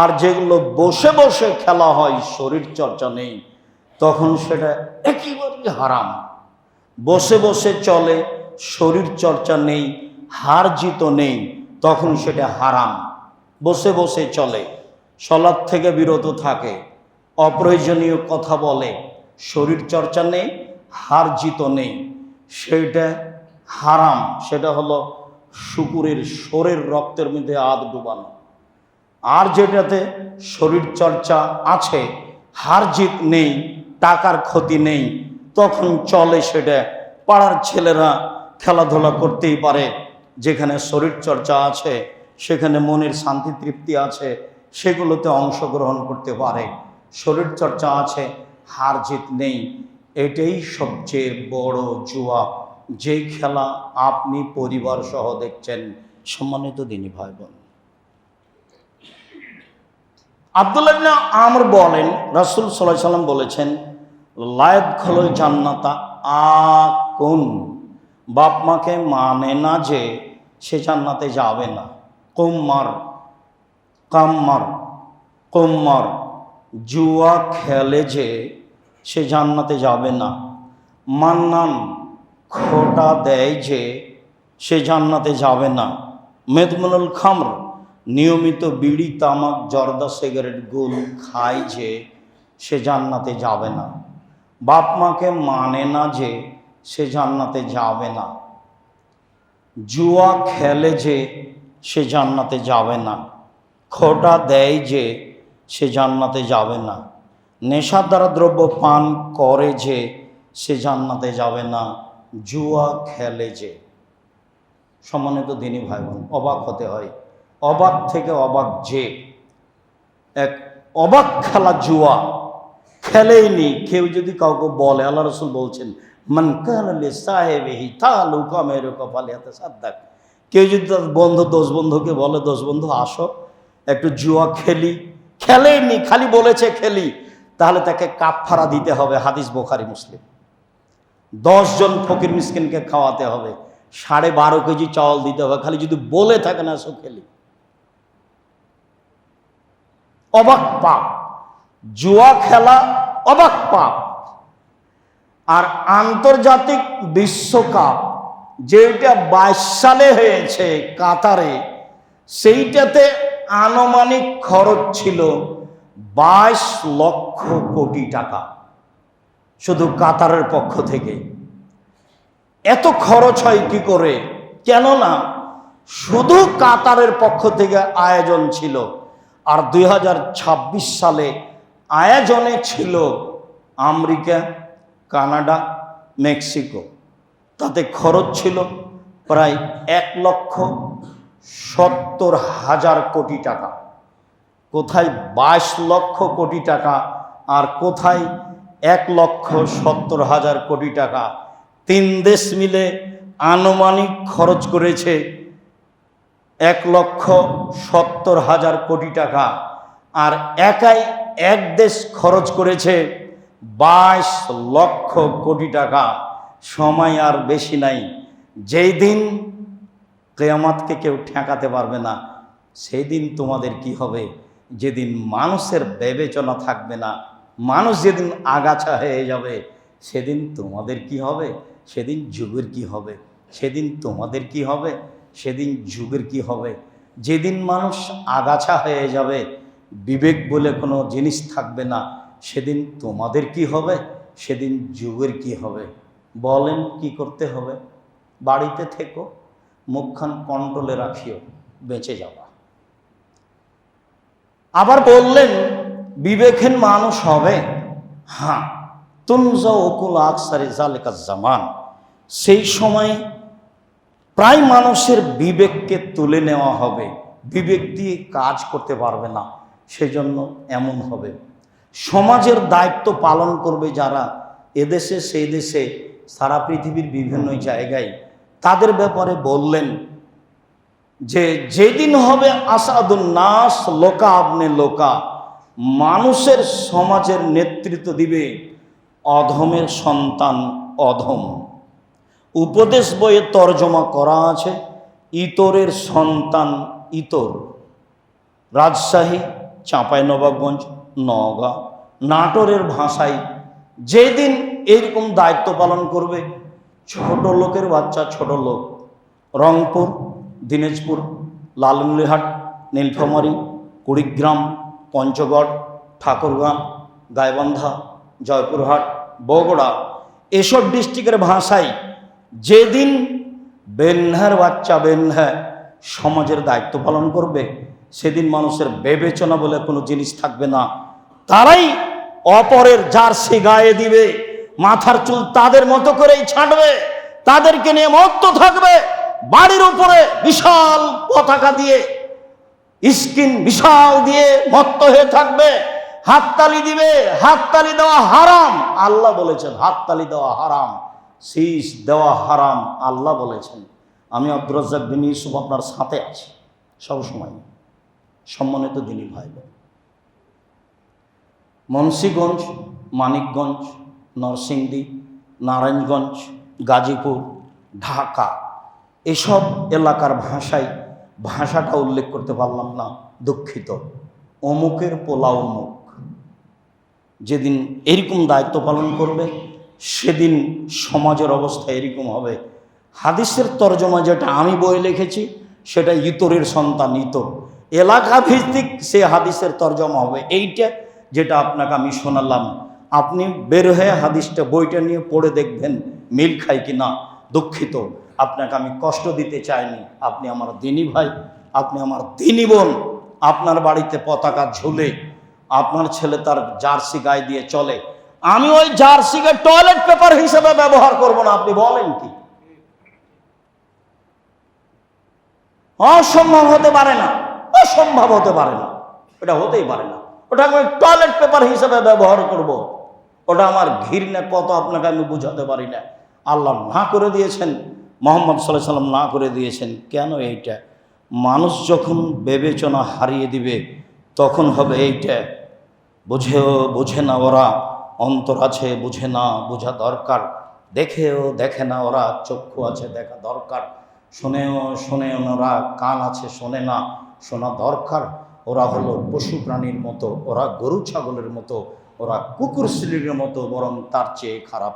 আর যেগুলো বসে বসে খেলা হয়, শরীর চর্চা নেই, তখন সেটা একেবারেই হারাম। বসে বসে চলে, শরীর চর্চা নেই, হার জিত নেই, তখন সেটা হারাম। বসে বসে চলে, সালাত থেকে বিরত থাকে, অপ্রয়োজনীয় কথা বলে, শরীর চর্চা নেই, হার জিত নেই, সেটা হারাম। সেটা হলো শুকুরের শরীর রক্তের মধ্যে হাত ডুবানো। আর যেটাতে শরীর চর্চা আছে, হার জিত নেই, টাকার ক্ষতি নেই, তখন চলে, সেটা পাড়ার ছেলেরা খেলাধুলা করতেই পারে, যেখানে শরীর চর্চা আছে, সেখানে মনের শান্তি তৃপ্তি আছে, সেগুলোতে অংশগ্রহণ করতে পারে। শরীর চর্চা আছে, হার জিত নেই, এটাই সবচেয়ে বড় জুয়া, যে খেলা আপনি পরিবার সহ দেখছেন। সম্মানিত দিনী ভাই বোন, আব্দুল্লাহ ইবনে আমর বলেন, রাসূল সাল্লাল্লাহু আলাইহি ওয়াসাল্লাম বলেছেন, লা ইয়াদখুলুল জান্নাতা আকুন, বাপ মাকে মানে না যে সে জান্নাতে যাবে না। কুম্মার, কাম্মার, কুম্মার, জুয়া খেলে যে সে জান্নাতে যাবে না। মান্নান, খোটা দেয় যে সে জান্নাতে যাবে না। মেদমুনুল খামর, নিয়মিত বিড়ি তামাক জর্দা সিগারেট গুল খায় যে সে জান্নাতে যাবে না। বাপ মাকে মানে না যে সে জান্নাতে যাবে না। জুয়া খেলে যে সে জান্নাতে যাবে না। খোটা দেয় যে সে জান্নাতে যাবে না। নেশাদার দ্রব্য পান করে যে সে জান্নাতে যাবে না। জুয়া খেলে যে। সম্মানিত দিনী ভাই বোন, অবাক হতে হয়, অবাক থেকে অবাক যে এক অবাক খেলা জুয়া খেলেইনি। কেউ যদি কাউকে বলে, আল্লাহ রাসূল বলছেন, মান কানা লি সাহিবিহি তালুকা মেরুকা ফালিয়াতাসাদ্দাক, কেউ যদি তার বন্ধু, দোষ বন্ধুকে বলে, দোষ বন্ধু আসো একটু জুয়া খেলি, খেলেইনি, খালি বলেছে খেলি, তাহলে তাকে কাফারা দিতে হবে। হাদিস বুখারী মুসলিম। 10 জন ফকির মিসকিনকে খাওয়াতে হবে, 12.5 কেজি চাউল দিতে হবে, খালি যদি বলে থাকে না সো খেলি। অবাক পাপ, জুয়া খেলা অবাক পাপ। আর আন্তর্জাতিক বিশ্বকাপ যেটা 22 সালে হয়েছে কাতারে, সেইটাতে আনুমানিক খরচ ছিল 22 লক্ষ কোটি টাকা, শুধু কাতারের পক্ষ থেকে। এত খরচ হয় কি করে? কেননা শুধু কাতারের পক্ষ থেকে আয়োজন ছিল, আর 2026 সালে আয়োজনে ছিল আমেরিকা, কানাডা, মেক্সিকো। তাতে খরচ ছিল প্রায় 1,70,000 কোটি টাকা। কোথায় 22 লক্ষ কোটি টাকা আর কোথায় 1,70,000 কোটি টাকা। 3 দেশ মিলে আনুমানিক খরচ করেছে 1,70,000 কোটি টাকা, আর একাই এক দেশ খরচ করেছে 22 লক্ষ কোটি টাকা। সময় আর বেশি নাই। যেই দিন কিয়ামতকে কেউ ঠেকাতে পারবে না, সেই দিন তোমাদের কি হবে? যেদিন মানুষের বিবেচনা থাকবে না, মানুষ যেদিন আগাছা হয়ে যাবে, সেদিন তোমাদের কি হবে? সেদিন যুগের কি হবে? সেদিন তোমাদের কি হবে? সেদিন যুগের কি হবে? যেদিন মানুষ আগাছা হয়ে যাবে, বিবেক বলে কোনো জিনিস থাকবে না, সেদিন তোমাদের কি হবে? সেদিন যুগের কি হবে? বলেন কি করতে হবে? বাড়িতে থেকো, মুখখান কন্ট্রোলে রাখিও, বেঁচে যাবা। আবার বললেন বিবেকহীন মানুষ হবে। হ্যাঁ, তুনজা ওকুল আকসারি জালিকা জামান, সেই সময় প্রায় মানুষের বিবেককে তুলে নেওয়া হবে, বিবেক দিয়ে কাজ করতে পারবে না, সেজন্য এমন হবে। সমাজের দায়িত্ব পালন করবে যারা, এদেশে সেই দেশে সারা পৃথিবীর বিভিন্ন জায়গায়, তাদের ব্যাপারে বললেন যে যেদিন হবে আসাদুন নাস লোকা আপনি লোকা, মানুষের সমাজের নেতৃত্ব দিবে অধমের সন্তান অধম। উপদেশ বইয়ে তর্জমা করা আছে ইতরের সন্তান ইতর। রাজশাহী, চাঁপাইনবাবগঞ্জ, নওগাঁ, নাটোরের ভাষায় যেদিন এইরকম দায়িত্ব পালন করবে, ছোট লোকের বাচ্চা ছোট লোক, রংপুর, দিনাজপুর, লালমনিরহাট, নীলফামারী, কুড়িগ্রাম, পঞ্চগড়, ঠাকুরগাঁ, গাইবান্ধা, জয়পুরহাট, বগুড়া, এসব ডিস্ট্রিক্টের ভাষায় যেদিন বেন্যার বাচ্চা বেন্যা সমাজের দায়িত্ব পালন করবে, সেদিন মানুষের বিবেচনা বলে কোনো জিনিস থাকবে না। তারাই অপরের জার্সি গায়ে দিবে, মাথার চুল তাদের মতো করেই ছাঁটবে, তাদেরকে নিয়ে মত্ত থাকবে, বাড়ির উপরে বিশাল পতাকা দিয়ে স্ক্রিন বিশাল দিয়ে মত্ত হয়ে থাকবে, হাততালি দিবে। হাততালি দেওয়া হারাম, আল্লাহ বলেছেন হাততালি দেওয়া হারাম, শীষ দেওয়া হারাম, আল্লাহ বলেছেন। আমি আব্দুর রাজ্জাক বিন ইউসুফ আপনার সাথে আছি সবসময়। সম্মানিত দিনী ভাই, মুন্সিগঞ্জ, মানিকগঞ্জ, নরসিংদী, নারায়ণগঞ্জ, গাজীপুর, ঢাকা এসব এলাকার ভাষাটা উল্লেখ করতে পারলাম না, দুঃখিত। অমুকের পোলা অমুক, যেদিন এরকম দায়িত্ব পালন করবে সেদিন সমাজের অবস্থা এরকম হবে। হাদিসের তর্জমা যেটা আমি বই লিখেছি সেটা ইতরের সন্তান ইতর, এলাকা ভিত্তিক সে হাদিসের তর্জমা হবে এইটা যেটা আপনাকে আমি শোনালাম। আপনি বের হয়ে হাদিসটা বইটা নিয়ে পড়ে দেখবেন মিল খায় কি না। দুঃখিত, আপনাকে আমি কষ্ট দিতে চাইনি। আপনি আমার দিনী ভাই, আপনি আমার দিনী বোন। আপনার বাড়িতে পতাকা ঝুলে আপনার ছেলে তার জার্সি গায়ে দিয়ে চলে, আমি ওই জার্সিকে টয়লেট পেপার হিসেবে ব্যবহার করব না। আপনি বলেন কি? অসম্ভব হতে পারে না, অসম্ভব হতে পারে না, এটা হতেই পারে না। ওটা আমি টয়লেট পেপার হিসেবে ব্যবহার করব, ওটা আমার ঘৃণা কত আপনাকে আমি বুঝাতে পারি না। আল্লাহ না করে দিয়েছেন, মুহাম্মদ সাল্লাল্লাহু আলাইহি ওয়াসাল্লাম না করে দিয়েছেন। কেন এইটা? মানুষ যখন বিবেচনা হারিয়ে দিবে তখন হবে এইটা। বোঝে না ওরা, অন্তর আছে বুঝে না, বোঝা দরকার। দেখেও দেখে না ওরা, চক্ষু আছে দেখা দরকার। শোনেও না ওরা, কান আছে শোনে না, শোনা দরকার। ওরা হলো পশু প্রাণীর মতো, ওরা গরু ছাগলের মতো, ওরা কুকুর শ্লীলের মতো, বরং তার চেয়ে খারাপ।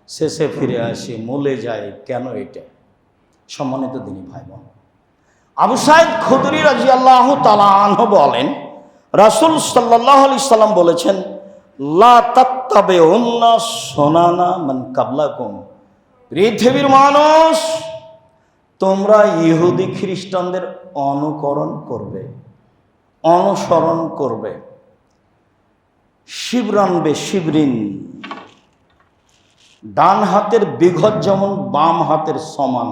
শেষে ফিরে আসে মূলে যায়। কেন এটা? সম্মানিত দিনী ভাই বোন, আবু সাঈদ খুদরি রাদিয়াল্লাহু তাআলা আনহু বলেন, রাসূল সাল্লাল্লাহু আলাইহি সাল্লাম বলেছেন, লা তাত্তাবিউন্না সুনানা মান কাবলাকুম। পৃথিবীর মানুষ, তোমরা ইহুদি খ্রিস্টানদের অনুকরণ করবে, অনুসরণ করবে। শিবরান বে শিবরিন, ডান হাতের বিঘত যেমন বাম হাতের সমান,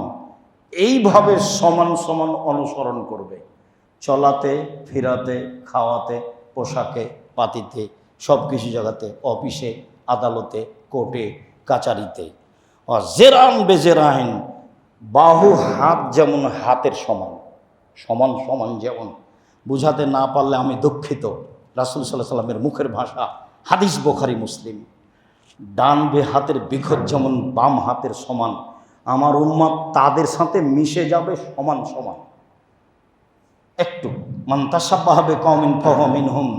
এইভাবে সমান সমান অনুসরণ করবে। চলাতে, ফিরাতে, খাওয়াতে, পোশাকে, পাতিতে, সব কিছু জায়গাতে, অফিসে, আদালতে, কোর্টে, কাচারিতে। আর জেরান বেজেরাহিন, বাহু হাত যেমন হাতের সমান, সমান সমান যেমন। বুঝাতে না পারলে আমি দুঃখিত। রাসূল সাল্লাল্লাহু আলাইহি সাল্লামের মুখের ভাষা, হাদিস বুখারী মুসলিম। ডান হাতের বিঘত যেমন বাম হাতের সমান, আমার উম্মত তাদের সাথে মিশে যাবে সমান সমান। একটু মান তাশাব্বাহা বিকওমিন ফাহুয়া মিনহুম,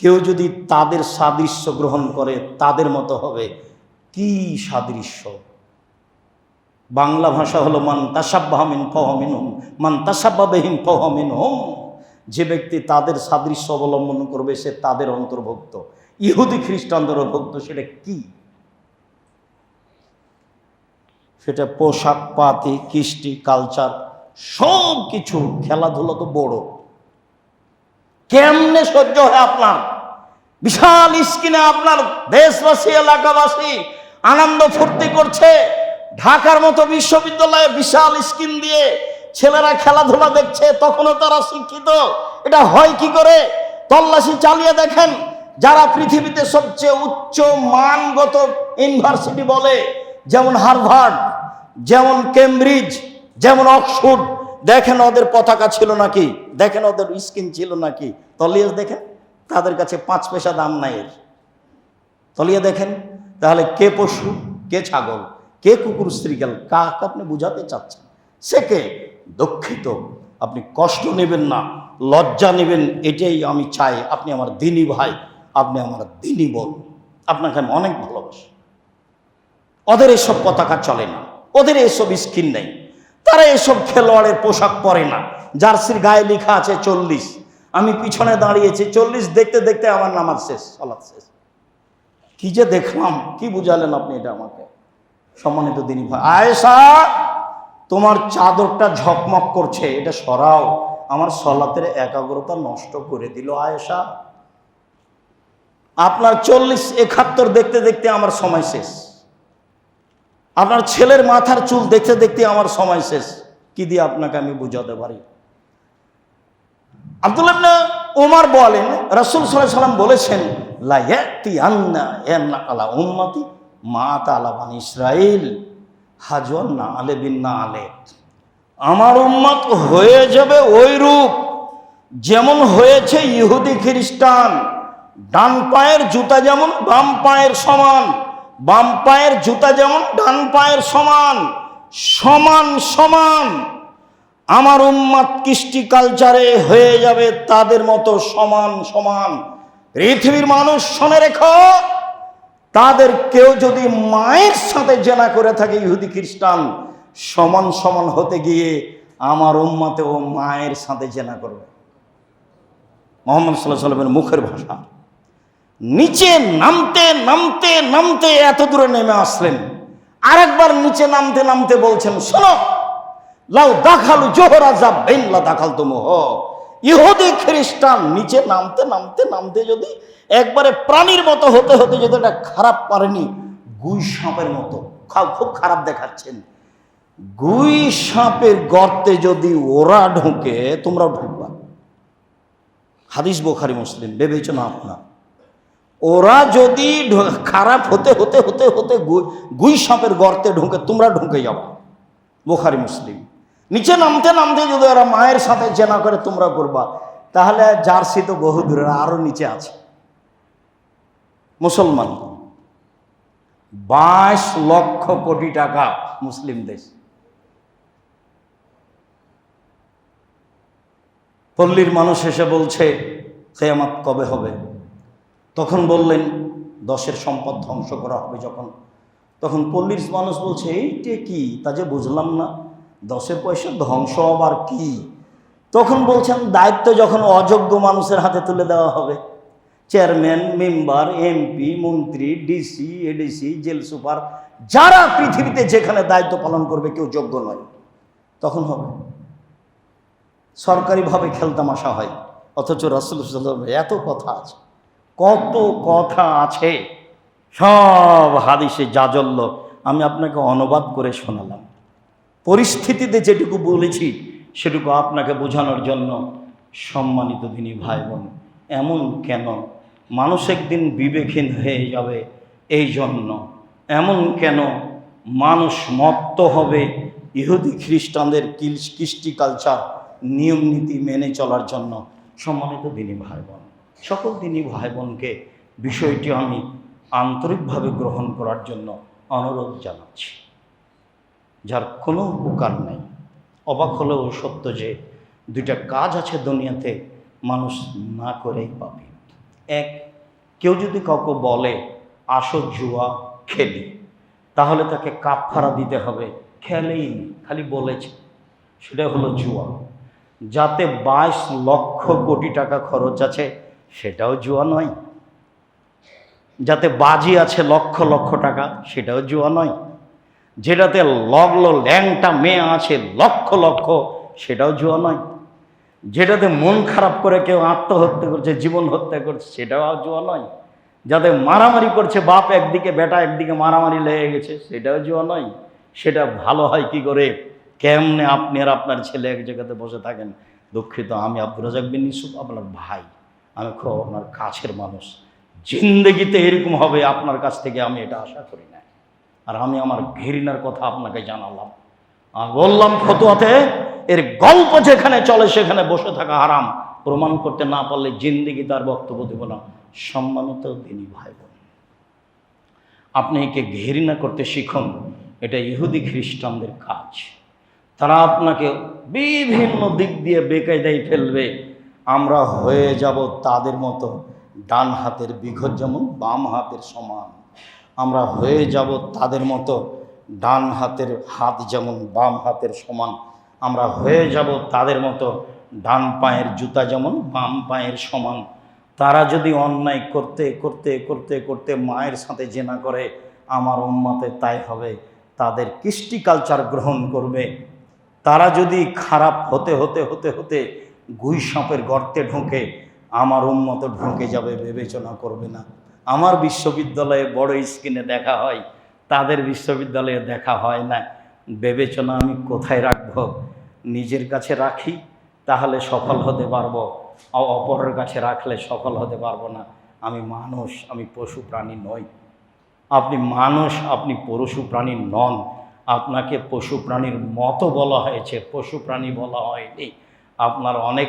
কেউ যদি তাদের সাদৃশ্য গ্রহণ করে তাদের মতো হবে। কি সাদৃশ্য? বাংলা ভাষা হলো মান তাশাব্বাহা মিন ফাহুয়া মিনহুম, মান তাশাব্বাহা বিহিম ফাহুয়া মিনহুম। যে ব্যক্তি তাদের সাদৃশ্য অবলম্বন করবে সে তাদের অন্তর্ভুক্ত। ইহুদি খ্রিস্টানদের অন্তর্ভুক্ত। সেটা কি? সেটা পোশাক পাতি, কৃষ্টি, কালচার, সব কিছু। খেলাধুলা তো বড়। কেমনে সহ্য হয় আপনার? বিশাল স্ক্রিনে আপনার দেশবাসী, এলাকাবাসী আনন্দ ফুর্তি করছে। ঢাকার মতো বিশ্ববিদ্যালয়ে বিশাল স্ক্রিন দিয়ে ছেলেরা খেলাধুলা দেখছে, তখনও তারা শিক্ষিত। এটা হয় কি করে? তল্লাশি চালিয়ে দেখেন। যারা পৃথিবীতে সবচেয়ে উচ্চ মানগত ইউনিভার্সিটি বলে, যেমন হার্ভার্ড, যেমন কেমব্রিজ, যেমন অক্সফোর্ড, দেখেন ওদের পতাকা ছিল নাকি, দেখেন ওদের স্কিন ছিল নাকি। তলিয়ে দেখেন, তাদের কাছে 5 পয়সা দাম নাই এর। তলিয়ে দেখেন। তাহলে কে পশু, কে ছাগল, কে কুকুর শ্রীগাল, কাকে আপনি বুঝাতে চাচ্ছেন? সে কে? দুঃখিত, আপনি কষ্ট নেবেন না, লজ্জা নেবেন। এটাই আমি চাই। আপনি আমার দিনী ভাই, আপনি আমার দিনী বোন, আপনাকে আমি অনেক ভালোবাসি। ওদের এসব পতাকা চলে না, ওদের এসব স্কিন নেই, তারা এসব খেলোয়াড়ের পোশাক পরে না। জার্সির গায়ে লেখা আছে 40, আমি পিছনে দাঁড়িয়েছি 40 দেখতে দেখতে আমার নামাজ শেষ, সালাত শেষ। কি যে দেখলাম, কি বুঝালেন আপনি এটা আমাকে? সম্মানিত দিনী ভাই, আয়েশা তোমার চাদরটা ঝকমক করছে, এটা সরাও, আমার সালাতের একাগ্রতা নষ্ট করে দিল। আয়েশা, আপনার 40-71 দেখতে দেখতে আমার সময় শেষ। আপনার ছেলের মাথার চুল দেখতে দেখতে আমার সময় শেষ, কি দিয়ে আপনাকে আমি বুঝাতে পারি। আব্দুল্লাহ ইবনে ওমর বলেন, রাসূল সাল্লাল্লাহু আলাইহি ওয়াসাল্লাম বলেছেন, লা ইয়াতিয়ান্না ইয়ান্না আলা উম্মতি মা তাআলা বানি ইসরাইল হাজওয়ান না আলে বিন না আলে। আমার উম্মত হয়ে যাবে ওই রূপ যেমন হয়েছে ইহুদি খ্রিস্টান। ডান পায়ের জুতা যেমন বাম পায়ের সমান, বাম পায়ের জুতা যেমন ডান পায়ের সমান, সমান সমান আমার উম্মত কৃষ্টি কালচারে হয়ে যাবে তাদের মতো সমান সমান। পৃথিবীর মানুষ শুনে রেখো, তাদের কেউ যদি মায়ের সাথে জেনা করে থাকে ইহুদি খ্রিস্টান, সমান সমান হতে গিয়ে আমার উম্মতে ও মায়ের সাথে জেনা করবে। মুহাম্মদ সাল্লাল্লাহু আলাইহি ওয়াসাল্লামের মুখের ভাষা। নিচে নামতে নামতে নামতে এত দূরে নেমে আসলেন, আরেকবার নিচে নামতে নামতে বলছেন, শোনো, লাউ দাখালু জোহরা যাবেন লা দাখালতুমুহ। ইহুদি খ্রিস্টান নিচে নামতে নামতে নামতে যদি একবারে প্রাণীর মতো হতে হতে যদি এটা খারাপ পারেনি, গুই সাপের মতো খুব খারাপ দেখাচ্ছেন, গুই সাপের গর্তে যদি ওরা ঢুকে তোমরাও ঢুকবা। হাদিস বুখারী মুসলিম, বিবেচনা আপনার। ওরা যদি খারাপ হতে হতে হতে হতে গুই সাপের গর্তে ঢুকে তোমরা ঢুকে যাবা। বুখারী মুসলিম। নিচে নামতে নামতে যদি ওরা মায়ের সাথে জেনা করে তোমরা করবা, তাহলে জার্সি তো বহু দূরের, আরো নিচে আছে। মুসলমান 22 লক্ষ কোটি টাকা মুসলিম দেশ। পল্লীর মানুষ এসে বলছে কিয়ামত কবে হবে? তখন বললেন 10-এর সম্পদ ধ্বংস করা হবে যখন। তখন পল্লীর মানুষ বলছে, এইটা কি, তা যে বুঝলাম না, 10-এর পয়সা ধ্বংস আবার কি? তখন বলছেন, দায়িত্ব যখন অযোগ্য মানুষের হাতে তুলে দেওয়া হবে, চেয়ারম্যান, মেম্বার, এমপি, মন্ত্রী, ডিসি, এডিসি, জেল সুপার, যারা পৃথিবীতে যেখানে দায়িত্ব পালন করবে কেউ যোগ্য নয়, তখন হবে। সরকারিভাবে খেলতামাশা হয়, অথচ রাসূল সাল্লাল্লাহু আলাইহি ওয়াসাল্লাম এত কথা আছে, কত কথা আছে, সব হাদিসে জাজল্য আমি আপনাকে অনুবাদ করে শোনালাম। পরিস্থিতিতে যেটুকু বলেছি সেটুকু আপনাকে বোঝানোর জন্য। সম্মানিত দিনী ভাই বোন, এমন কেন মানুষ একদিন বিবেকহীন হয়ে যাবে এই জন্য? এমন কেন মানুষ মত্ত হবে ইহুদি খ্রিস্টানদের কৃষ্টি কালচার নিয়ম নীতি মেনে চলার জন্য? সম্মানিত দিনী ভাই বোন, সকল দিনী ভাই বোনকে বিষয়টি আমি আন্তরিকভাবে গ্রহণ করার জন্য অনুরোধ জানাচ্ছি। যার কোনো উপকার নেই, অবাক হলেও সত্য যে দুইটা কাজ আছে দুনিয়াতে মানুষ না করেই পাবে। এক, কেউ যদি কাউকে বলে আসো জুয়া খেলি, তাহলে তাকে কাফারা দিতে হবে, খেলেই নি, খালি বলেছে, সেটা হলো জুয়া। যাতে 22 লক্ষ কোটি টাকা খরচ আছে সেটাও জুয়া নয়। যাতে বাজি আছে লক্ষ লক্ষ টাকা সেটাও জুয়া নয়। যেটাতে লগলো ল্যাংটা মেয়ে আছে লক্ষ লক্ষ সেটাও জুয়া নয়। যেটাতে মন খারাপ করে কেউ আত্মহত্যা করছে, জীবন হত্যা করছে, সেটাও জুয়া নয়। যাতে মারামারি করছে, বাপ একদিকে বেটা একদিকে মারামারি লেগে গেছে, সেটাও জুয়া নয়। সেটা ভালো হয় কি করে? কেমনে আপনি আর আপনার ছেলে এক জায়গাতে বসে থাকেন, দুঃখিত আমি আব্দুর রাজ্জাক বিন ইউসুফ আপনার ভাই, আমি খুব আপনার কাছের মানুষ, জিন্দেগিতে এরকম হবে আপনার কাছ থেকে আমি এটা আশা করি না। আর আমি আমার ঘৃণার কথা আপনাকে জানালাম, আর বললাম ফতোয়াতে এর গল্প যেখানে চলে সেখানে বসে থাকা হারাম, প্রমাণ করতে না পারলে জিন্দেগি তার বক্তব্য দেব না। সম্মানিত দিনী ভাই বোন, আপনি একে ঘৃণা করতে শিখুন, এটা ইহুদি খ্রিস্টানদের কাজ। তারা আপনাকে বিভিন্ন দিক দিয়ে বেকায়দায় ফেলবে। আমরা হয়ে যাব তাদের মতো, ডান হাতের বিঘত যেমন বাম হাতের সমান। আমরা হয়ে যাব তাদের মতো, ডান হাতের হাত যেমন বাম হাতের সমান। আমরা হয়ে যাব তাদের মতো, ডান পায়ের জুতা যেমন বাম পায়ের সমান। তারা যদি অন্যায় করতে করতে করতে করতে মায়ের সাথে জেনা করে, আমার উম্মতে তাই হবে, তাদের কৃষ্টি কালচার গ্রহণ করবে। তারা যদি খারাপ হতে হতে হতে হতে গুই সাপের গর্তে ঢোকে, আমার উম্মত ঢুকে যাবে, বিবেচনা করবে না। আমার বিশ্ববিদ্যালয়ে বড় স্ক্রিনে দেখা হয়, তাদের বিশ্ববিদ্যালয়ে দেখা হয় না, বিবেচনা আমি কোথায় রাখব? নিজের কাছে রাখি তাহলে সফল হতে পারবো, অপরের কাছে রাখলে সফল হতে পারবো না। আমি মানুষ, আমি পশু প্রাণী নই। আপনি মানুষ, আপনি পশু প্রাণী নন। আপনাকে পশু প্রাণীর মতো বলা হয়েছে, পশু প্রাণী বলা হয়নি। আপনার অনেক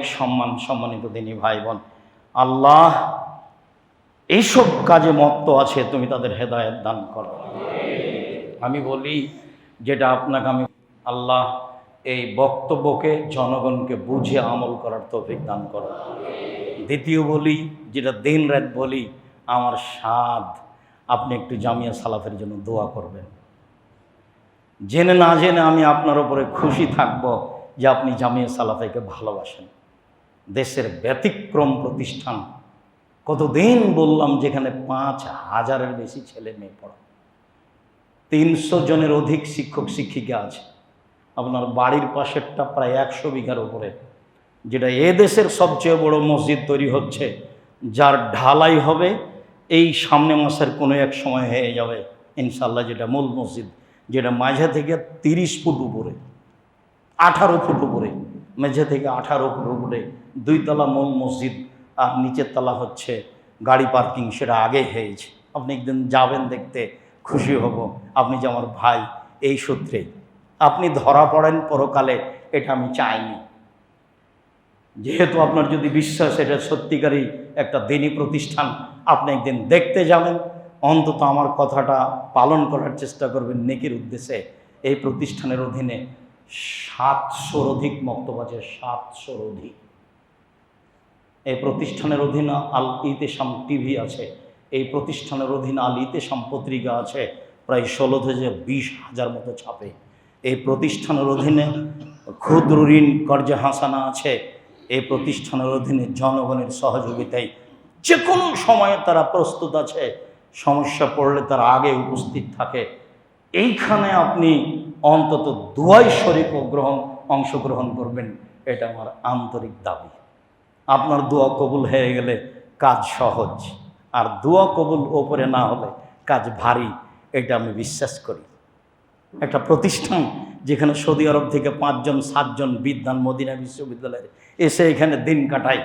সম্মানিত দিনী ভাই বোন, আল্লাহ এইসব কাজে মত্ত আছে, তুমি তাদের হেদায়েত দান করো। আমি বলি যেটা আপনাকে আমি, আল্লাহ এই বক্তব্যকে জনগণকে বুঝে আমল করার তৌফিক দান করো। দ্বিতীয় বলি, যেটা দিন রাত বলি, আমার সাধ আপনি একটু জামিয়া সালাফের জন্য দোয়া করবেন। জেনে না জেনে আমি আপনার উপরে খুশি থাকব যে আপনি জামিয়া সালাফেকে ভালোবাসেন। দেশের ব্যতিক্রম প্রতিষ্ঠান, কতদিন বললাম, যেখানে 5,000-এর বেশি ছেলে মেয়ে পড়ে, 300 জনের অধিক শিক্ষক শিক্ষিকা আছে। আপনার বাড়ির পাশেরটা প্রায় 100 বিঘার উপরে, যেটা এদেশের সবচেয়ে বড় মসজিদ তৈরি হচ্ছে, যার ঢালাই হবে এই সামনে মাসের কোনো এক সময় হয়ে যাবে ইনশাল্লাহ। যেটা মূল মসজিদ, যেটা মাঝে থেকে 30 ফুট উপরে, 18 ফুট উপরে, মেঝে থেকে 18 ফুট উপরে 2 তলা মূল মসজিদ, আর নিচের তলা হচ্ছে গাড়ি পার্কিং। সেটা আগে হয়েছে, আপনি একদিন যাবেন দেখতে, খুশি হব। আপনি যে আমার ভাই, এই সূত্রেই আপনি ধরা পড়েন পরকালে, এটা আমি চাইনি। যেহেতু আপনার যদি বিশ্বাস এটা সত্যিকারই একটা দিনী প্রতিষ্ঠান, আপনি একদিন দেখতে যাবেন, অন্তত আমার কথাটা পালন করার চেষ্টা করবেন নেকির উদ্দেশ্যে। এই প্রতিষ্ঠানের অধীনে 700-র অধিক মক্তব আছে, 700-র অধিক। এই প্রতিষ্ঠানের অধীনে আল ইতেশাম টিভি আছে, এই প্রতিষ্ঠানের অধীনে আল ইতেশাম পত্রিকা আছে, প্রায় 16 থেকে 20,000 মতো ছাপে। এই প্রতিষ্ঠানের অধীনে ক্ষুদ্র ঋণ কর্জে হাসানা আছে। এই প্রতিষ্ঠানের অধীনে জনগণের সহযোগিতায় যে কোনো সময়ে তারা প্রস্তুত আছে, সমস্যা পড়লে তারা আগে উপস্থিত থাকে। এইখানে আপনি অন্তত দুয়ায় শরীক অংশগ্রহণ করবেন, এটা আমার আন্তরিক দাবি। আপনার দোয়া কবুল হয়ে গেলে কাজ সহজ, আর দোয়া কবুল ওপরে না হলে কাজ ভারী, এটা আমি বিশ্বাস করি। একটা প্রতিষ্ঠান যেখানে সৌদি আরব থেকে 5-7 বিদ্বান মদিনা বিশ্ববিদ্যালয়ে এসে এখানে দিন কাটায়,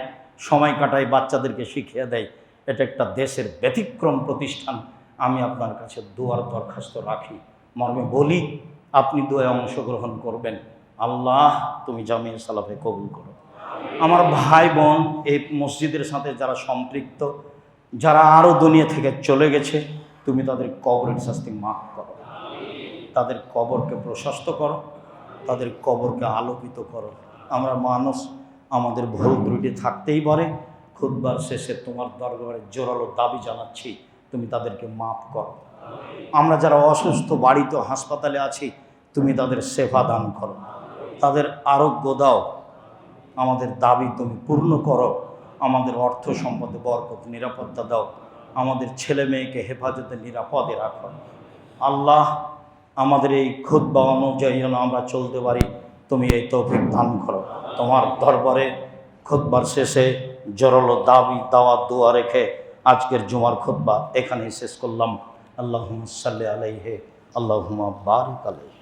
সময় কাটায়, বাচ্চাদেরকে শিখিয়ে দেয়, এটা একটা দেশের ব্যতিক্রম প্রতিষ্ঠান। আমি আপনার কাছে দোয়ার দরখাস্ত রাখি, মর্মে বলি আপনি দোয়ায় অংশগ্রহণ করবেন। আল্লাহ তুমি জামিয়া সালাফে কবুল করো। আমার ভাই বোন এই মসজিদের সাথে যারা সম্পৃক্ত, যারা আরও দুনিয়া থেকে চলে গেছে, তুমি তাদের কবরের শাস্তি মাফ করো, তাদের কবরকে প্রশস্ত করো, তাদের কবরকে আলোকিত করো। আমরা মানুষ, আমাদের ভুল ত্রুটি থাকতেই পারে। খুতবার শেষে তোমার দরবারে জোরালো দাবি জানাচ্ছি, তুমি তাদেরকে মাফ করো। আমরা যারা অসুস্থ, বাড়িতে হাসপাতালে আছি, তুমি তাদের সেবা দান করো, তাদের আরোগ্য দাও। আমাদের দাবি তুমি পূর্ণ করো। আমাদের অর্থ সম্পদে বরকত, নিরাপত্তা দাও। আমাদের ছেলে মেয়েকে হেফাজতে নিরাপদে রাখো। আল্লাহ আমাদের এই খুতবা অনুযায়ী যেন আমরা চলতে পারি, তুমি এই তৌফিক দান করো। তোমার দরবারে খুতবার শেষে জোরালো দাবি, দাওয়াত, দোয়া রেখে আজকের জুমার খুতবা এখানেই শেষ করলাম। আল্লাহুম্মা সাল্লি আলাইহি, আল্লাহুম্মা বারিক আলাইহি।